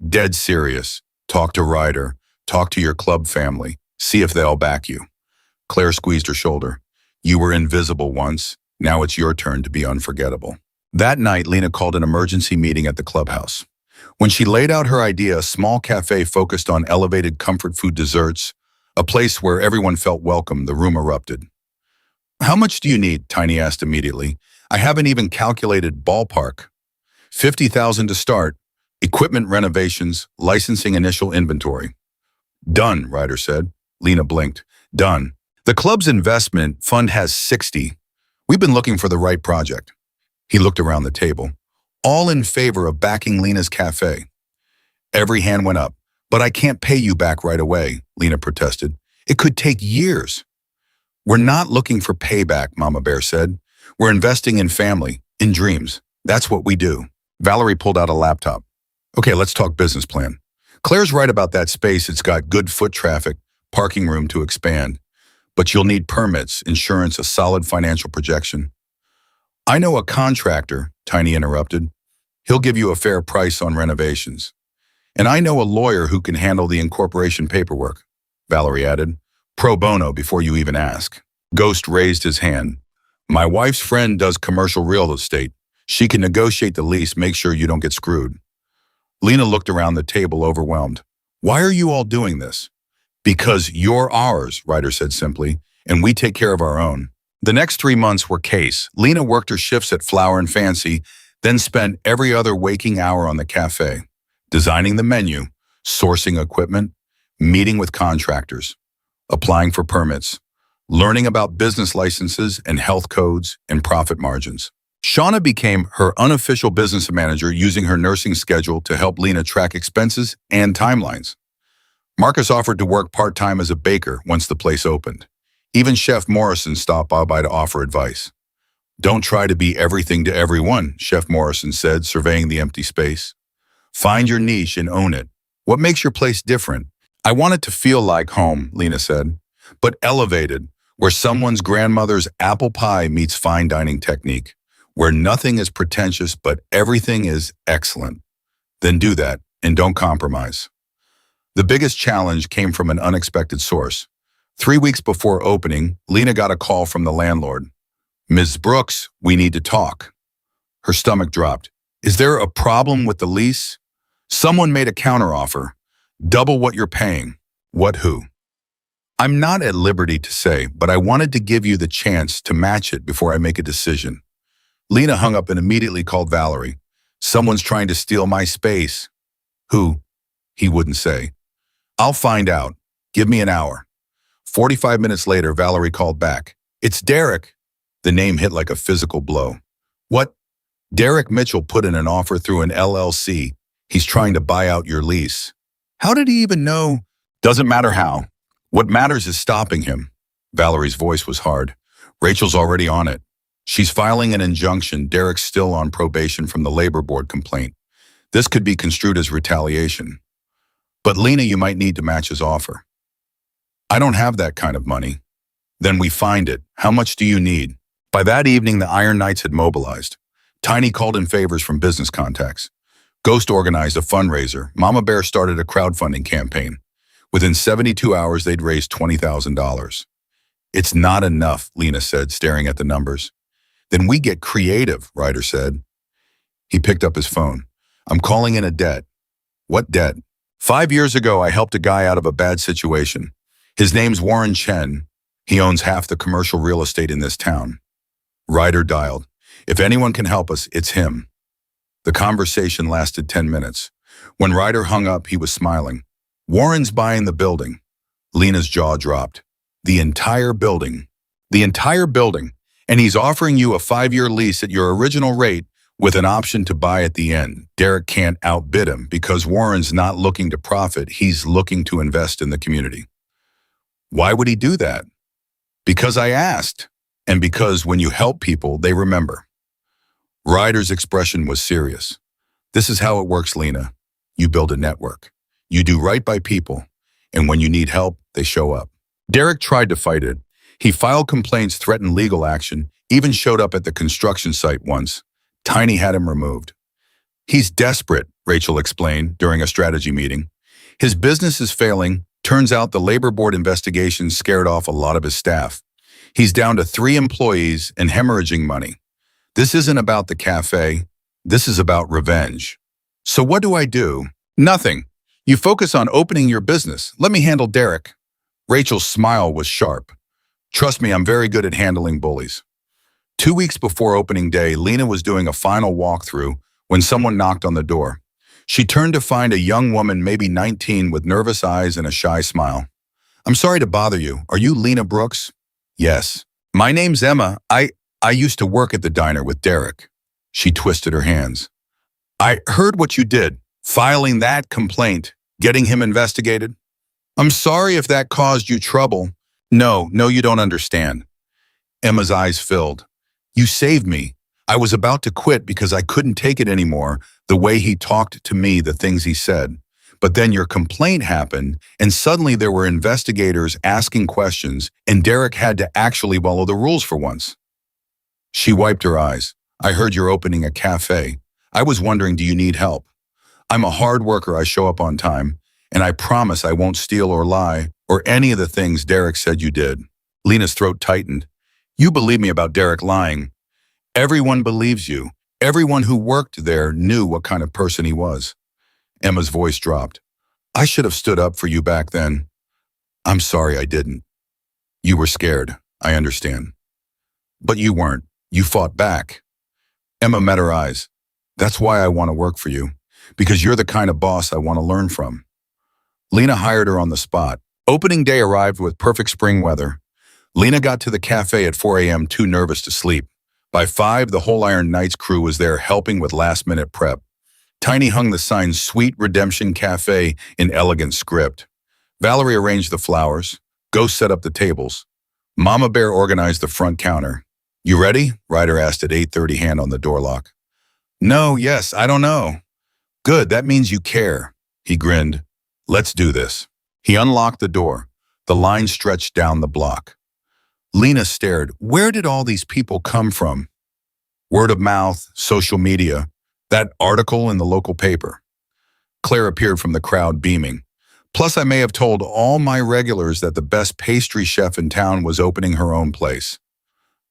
Dead serious. Talk to Ryder. Talk to your club family. See if they'll back you. Claire squeezed her shoulder. You were invisible once. Now it's your turn to be unforgettable. That night, Lena called an emergency meeting at the clubhouse. When she laid out her idea, a small cafe focused on elevated comfort food desserts, a place where everyone felt welcome, the room erupted. How much do you need? Tiny asked immediately. I haven't even calculated ballpark. 50,000 to start. Equipment renovations, licensing initial inventory. Done, Ryder said. Lena blinked. Done. The club's investment fund has 60. We've been looking for the right project. He looked around the table. All in favor of backing Lena's cafe. Every hand went up. But I can't pay you back right away, Lena protested. It could take years. We're not looking for payback, Mama Bear said. We're investing in family, in dreams. That's what we do. Valerie pulled out a laptop. Okay, let's talk business plan. Claire's right about that space. It's got good foot traffic, parking room to expand. But you'll need permits, insurance, a solid financial projection. I know a contractor, Tiny interrupted. He'll give you a fair price on renovations. And I know a lawyer who can handle the incorporation paperwork, Valerie added. Pro bono before you even ask. Ghost raised his hand. My wife's friend does commercial real estate. She can negotiate the lease, make sure you don't get screwed. Lena looked around the table, overwhelmed. Why are you all doing this? Because you're ours, Ryder said simply, and we take care of our own. The next 3 months were case. Lena worked her shifts at Flower and Fancy, then spent every other waking hour on the cafe, designing the menu, sourcing equipment, meeting with contractors, applying for permits, learning about business licenses and health codes and profit margins. Shauna became her unofficial business manager, using her nursing schedule to help Lena track expenses and timelines. Marcus offered to work part-time as a baker once the place opened. Even Chef Morrison stopped by to offer advice. Don't try to be everything to everyone, Chef Morrison said, surveying the empty space. Find your niche and own it. What makes your place different? I want it to feel like home, Lena said, but elevated, where someone's grandmother's apple pie meets fine dining technique, where nothing is pretentious but everything is excellent. Then do that and don't compromise. The biggest challenge came from an unexpected source. 3 weeks before opening, Lena got a call from the landlord. Ms. Brooks, we need to talk. Her stomach dropped. Is there a problem with the lease? Someone made a counteroffer. Double what you're paying. What who? I'm not at liberty to say, but I wanted to give you the chance to match it before I make a decision. Lena hung up and immediately called Valerie. Someone's trying to steal my space. Who? He wouldn't say. I'll find out. Give me an hour. 45 minutes later, Valerie called back. It's Derek. The name hit like a physical blow. What? Derek Mitchell put in an offer through an LLC. He's trying to buy out your lease. How did he even know? Doesn't matter how. What matters is stopping him. Valerie's voice was hard. Rachel's already on it. She's filing an injunction. Derek's still on probation from the labor board complaint. This could be construed as retaliation. But Lena, you might need to match his offer. I don't have that kind of money. Then we find it. How much do you need? By that evening, the Iron Knights had mobilized. Tiny called in favors from business contacts. Ghost organized a fundraiser. Mama Bear started a crowdfunding campaign. Within 72 hours, they'd raised $20,000. It's not enough, Lena said, staring at the numbers. Then we get creative, Ryder said. He picked up his phone. I'm calling in a debt. What debt? 5 years ago, I helped a guy out of a bad situation. His name's Warren Chen. He owns half the commercial real estate in this town. Ryder dialed. If anyone can help us, it's him. The conversation lasted 10 minutes. When Ryder hung up, he was smiling. Warren's buying the building. Lena's jaw dropped. The entire building. The entire building. And he's offering you a 5-year lease at your original rate with an option to buy at the end. Derek can't outbid him because Warren's not looking to profit. He's looking to invest in the community. Why would he do that? Because I asked. And because when you help people, they remember. Ryder's expression was serious. This is how it works, Lena. You build a network. You do right by people. And when you need help, they show up. Derek tried to fight it. He filed complaints, threatened legal action, even showed up at the construction site once. Tiny had him removed. He's desperate, Rachel explained during a strategy meeting. His business is failing. Turns out the labor board investigation scared off a lot of his staff. He's down to 3 employees and hemorrhaging money. This isn't about the cafe. This is about revenge. So what do I do? Nothing. You focus on opening your business. Let me handle Derek. Rachel's smile was sharp. Trust me, I'm very good at handling bullies. 2 weeks before opening day, Lena was doing a final walkthrough when someone knocked on the door. She turned to find a young woman, maybe 19, with nervous eyes and a shy smile. I'm sorry to bother you. Are you Lena Brooks? Yes. My name's Emma. I used to work at the diner with Derek. She twisted her hands. I heard what you did, filing that complaint, getting him investigated. I'm sorry if that caused you trouble. No, you don't understand. Emma's eyes filled. You saved me. I was about to quit because I couldn't take it anymore, the way he talked to me, the things he said. But then your complaint happened, and suddenly there were investigators asking questions, and Derek had to actually follow the rules for once. She wiped her eyes. I heard you're opening a cafe. I was wondering, do you need help? I'm a hard worker. I show up on time, and I promise I won't steal or lie or any of the things Derek said you did. Lena's throat tightened. You believe me about Derek lying. Everyone believes you. Everyone who worked there knew what kind of person he was. Emma's voice dropped. I should have stood up for you back then. I'm sorry I didn't. You were scared. I understand. But you weren't. You fought back. Emma met her eyes. That's why I want to work for you, because you're the kind of boss I want to learn from. Lena hired her on the spot. Opening day arrived with perfect spring weather. Lena got to the cafe at 4 a.m. too nervous to sleep. By 5, the whole Iron Knights crew was there helping with last-minute prep. Tiny hung the sign Sweet Redemption Cafe in elegant script. Valerie arranged the flowers. Ghost set up the tables. Mama Bear organized the front counter. You ready? Ryder asked at 8:30, hand on the door lock. No, yes, I don't know. Good, that means you care. He grinned. Let's do this. He unlocked the door. The line stretched down the block. Lena stared. Where did all these people come from? Word of mouth, social media, that article in the local paper. Claire appeared from the crowd, beaming. Plus, I may have told all my regulars that the best pastry chef in town was opening her own place.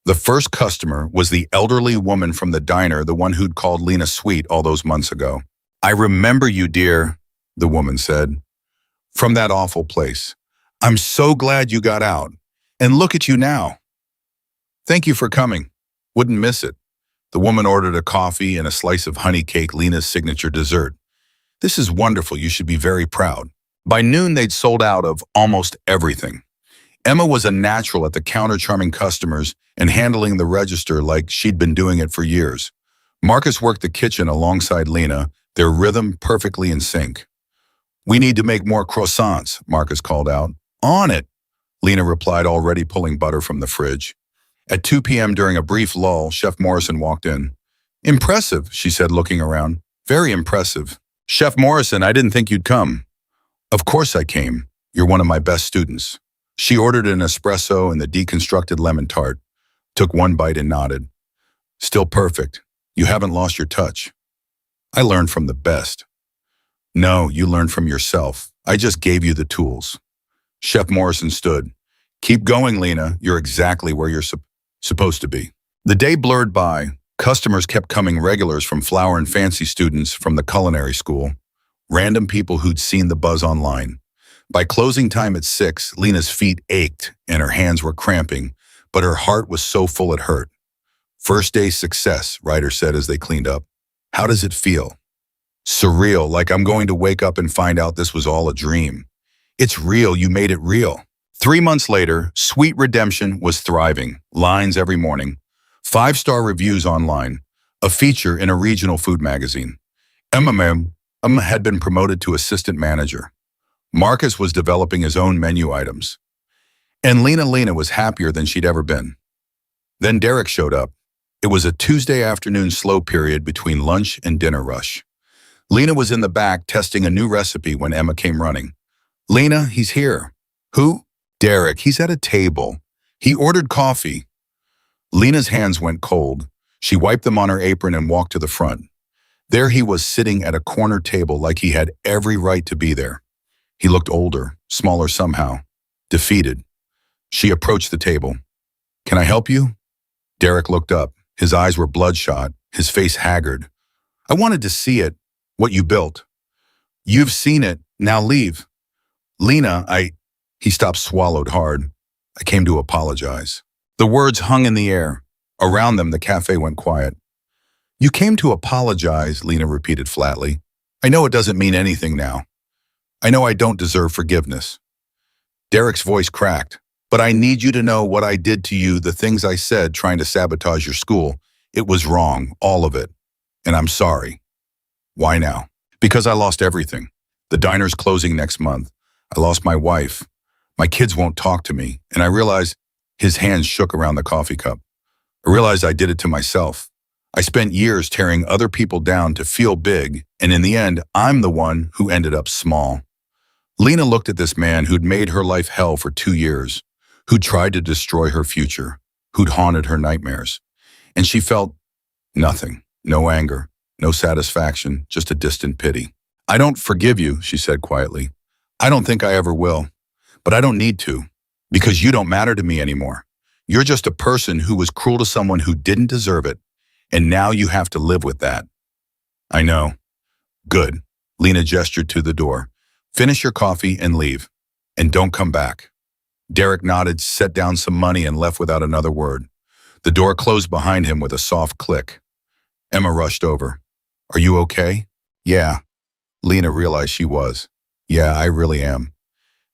The first customer was the elderly woman from the diner, the one who'd called Lena sweet all those months ago. I remember you, dear, the woman said. From that awful place. I'm so glad you got out. And look at you now. Thank you for coming. Wouldn't miss it. The woman ordered a coffee and a slice of honey cake, Lena's signature dessert. This is wonderful. You should be very proud. By noon, they'd sold out of almost everything. Emma was a natural at the counter, charming customers and handling the register like she'd been doing it for years. Marcus worked the kitchen alongside Lena, their rhythm perfectly in sync. We need to make more croissants, Marcus called out. On it, Lena replied, already pulling butter from the fridge. At 2 p.m. during a brief lull, Chef Morrison walked in. Impressive, she said, looking around. Very impressive. Chef Morrison, I didn't think you'd come. Of course I came. You're one of my best students. She ordered an espresso and the deconstructed lemon tart, took one bite and nodded. Still perfect. You haven't lost your touch. I learned from the best. No, you learned from yourself. I just gave you the tools. Chef Morrison stood. Keep going, Lena. You're exactly where you're supposed to be. The day blurred by. Customers kept coming, regulars from Flower and Fancy, students from the culinary school, random people who'd seen the buzz online. By closing time at 6, Lena's feet ached and her hands were cramping, but her heart was so full it hurt. First day success, Ryder said as they cleaned up. How does it feel? Surreal, like I'm going to wake up and find out this was all a dream. It's real, you made it real. 3 months later, Sweet Redemption was thriving. Lines every morning. 5-star reviews online. A feature in a regional food magazine. Emma had been promoted to assistant manager. Marcus was developing his own menu items. And Lena was happier than she'd ever been. Then Derek showed up. It was a Tuesday afternoon slow period between lunch and dinner rush. Lena was in the back testing a new recipe when Emma came running. Lena, he's here. Who? Derek, he's at a table. He ordered coffee. Lena's hands went cold. She wiped them on her apron and walked to the front. There he was sitting at a corner table like he had every right to be there. He looked older, smaller somehow, defeated. She approached the table. "Can I help you?" Derek looked up. His eyes were bloodshot, his face haggard. "I wanted to see it, what you built." "You've seen it, now leave." "Lena, He stopped, swallowed hard. "I came to apologize." The words hung in the air. Around them, the cafe went quiet. "You came to apologize," Lena repeated flatly. "I know it doesn't mean anything now. I know I don't deserve forgiveness." Derek's voice cracked. "But I need you to know what I did to you, the things I said trying to sabotage your school. It was wrong, all of it. And I'm sorry." "Why now?" "Because I lost everything. The diner's closing next month. I lost my wife. My kids won't talk to me. And I realized," his hands shook around the coffee cup. "I realized I did it to myself. I spent years tearing other people down to feel big, and in the end, I'm the one who ended up small." Lena looked at this man who'd made her life hell for 2 years, who'd tried to destroy her future, who'd haunted her nightmares. And she felt nothing, no anger, no satisfaction, just a distant pity. "I don't forgive you," she said quietly. "I don't think I ever will. But I don't need to, because you don't matter to me anymore. You're just a person who was cruel to someone who didn't deserve it, and now you have to live with that." "I know." "Good." Lena gestured to the door. "Finish your coffee and leave. And don't come back." Derek nodded, set down some money, and left without another word. The door closed behind him with a soft click. Emma rushed over. "Are you okay?" "Yeah." Lena realized she was. "Yeah, I really am."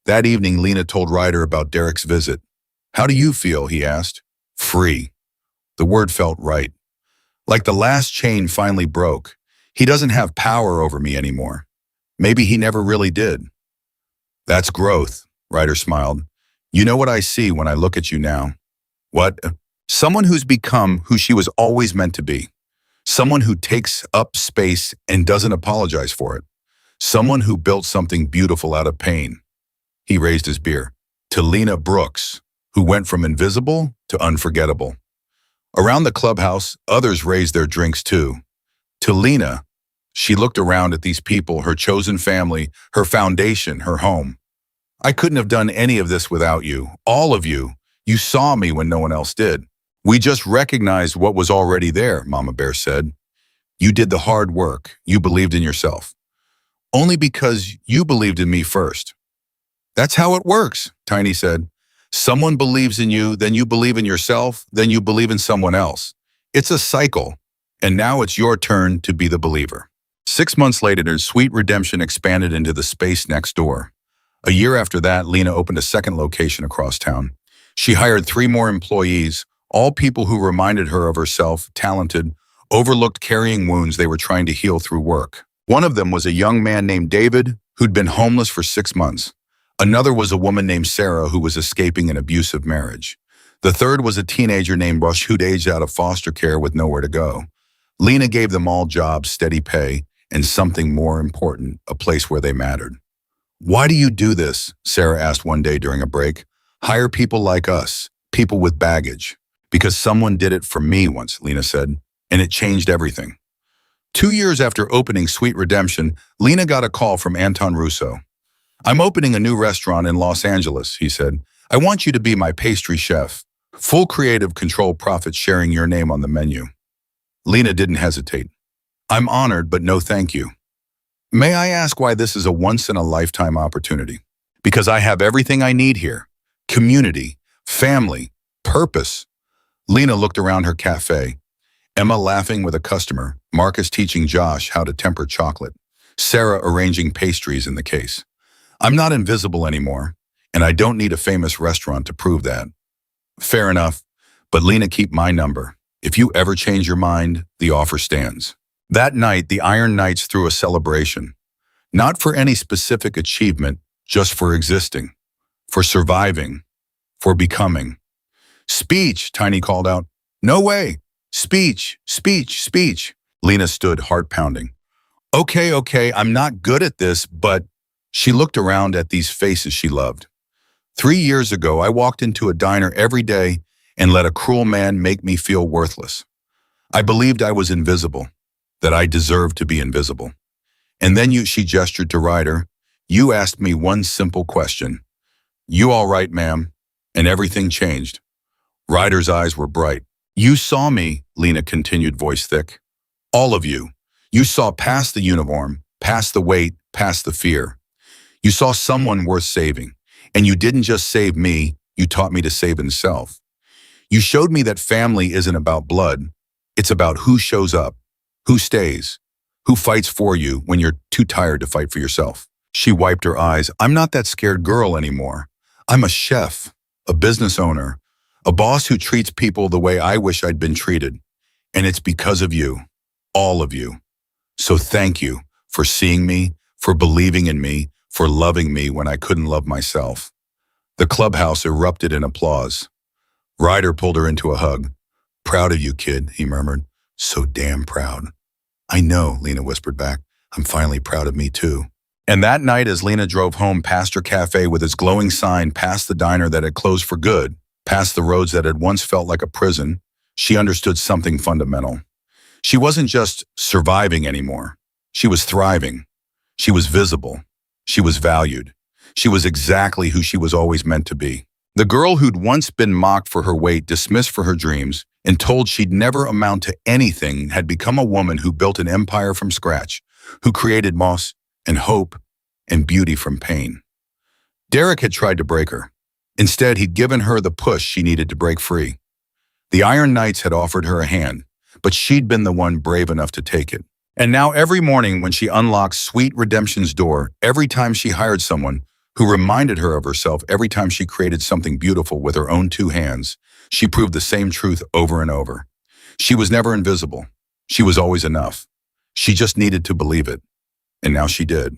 That evening, Lena told Ryder about Derek's visit. "How do you feel?" he asked. "Free." The word felt right. Like the last chain finally broke. He doesn't have power over me anymore. Maybe he never really did. "That's growth," Ryder smiled. "You know what I see when I look at you now?" "What?" "Someone who's become who she was always meant to be. Someone who takes up space and doesn't apologize for it. Someone who built something beautiful out of pain." He raised his beer. "To Lena Brooks, who went from invisible to unforgettable." Around the clubhouse, others raised their drinks too. To Lena, she looked around at these people, her chosen family, her foundation, her home. "I couldn't have done any of this without you, all of you. You saw me when no one else did. We just recognized what was already there," Mama Bear said. "You did the hard work. You believed in yourself. Only because you believed in me first." "That's how it works," Tiny said. "Someone believes in you, then you believe in yourself, then you believe in someone else. It's a cycle, and now it's your turn to be the believer." 6 months later, Sweet Redemption expanded into the space next door. A year after that, Lena opened a second location across town. She hired 3 more employees, all people who reminded her of herself, talented, overlooked, carrying wounds they were trying to heal through work. One of them was a young man named David, who'd been homeless for 6 months. Another was a woman named Sarah who was escaping an abusive marriage. The third was a teenager named Rush who'd aged out of foster care with nowhere to go. Lena gave them all jobs, steady pay, and something more important, a place where they mattered. "Why do you do this?" Sarah asked one day during a break. "Hire people like us, people with baggage." "Because someone did it for me once," Lena said, "and it changed everything." 2 years after opening Sweet Redemption, Lena got a call from Anton Russo. "I'm opening a new restaurant in Los Angeles," he said. "I want you to be my pastry chef. Full creative control, profit sharing, your name on the menu." Lena didn't hesitate. "I'm honored, but no thank you." "May I ask why this is a once-in-a-lifetime opportunity?" "Because I have everything I need here. Community, family, purpose." Lena looked around her cafe. Emma laughing with a customer, Marcus teaching Josh how to temper chocolate, Sarah arranging pastries in the case. "I'm not invisible anymore, and I don't need a famous restaurant to prove that." "Fair enough, but Lena, keep my number. If you ever change your mind, the offer stands." That night, the Iron Knights threw a celebration. Not for any specific achievement, just for existing, for surviving, for becoming. "Speech," Tiny called out. "No way. Speech, speech, speech." Lena stood, heart pounding. Okay, I'm not good at this, but..." She looked around at these faces she loved. 3 years ago, I walked into a diner every day and let a cruel man make me feel worthless. I believed I was invisible. that I deserved to be invisible. And then she gestured to Ryder. You asked me one simple question. You all right, ma'am? And everything changed. Ryder's eyes were bright. You saw me, Lena continued, voice thick. All of you. You saw past the uniform, past the weight, past the fear. You saw someone worth saving. And you didn't just save me, you taught me to save himself. You showed me that family isn't about blood. It's about who shows up, who stays, who fights for you when you're too tired to fight for yourself. She wiped her eyes. I'm not that scared girl anymore. I'm a chef, a business owner, a boss who treats people the way I wish I'd been treated. And it's because of you, all of you. So thank you for seeing me, for believing in me, for loving me when I couldn't love myself. The clubhouse erupted in applause. Ryder pulled her into a hug. Proud of you, kid, he murmured. So damn proud. I know, Lena whispered back. I'm finally proud of me too. And that night, as Lena drove home past her cafe with its glowing sign, past the diner that had closed for good, past the roads that had once felt like a prison, she understood something fundamental. She wasn't just surviving anymore. She was thriving. She was visible. She was valued. She was exactly who she was always meant to be. The girl who'd once been mocked for her weight, dismissed for her dreams, and told she'd never amount to anything had become a woman who built an empire from scratch, who created moss and hope and beauty from pain. Derek had tried to break her. Instead, he'd given her the push she needed to break free. The Iron Knights had offered her a hand, but she'd been the one brave enough to take it. And now every morning when she unlocked Sweet Redemption's door, every time she hired someone who reminded her of herself, every time she created something beautiful with her own two hands, she proved the same truth over and over. She was never invisible. She was always enough. She just needed to believe it. And now she did.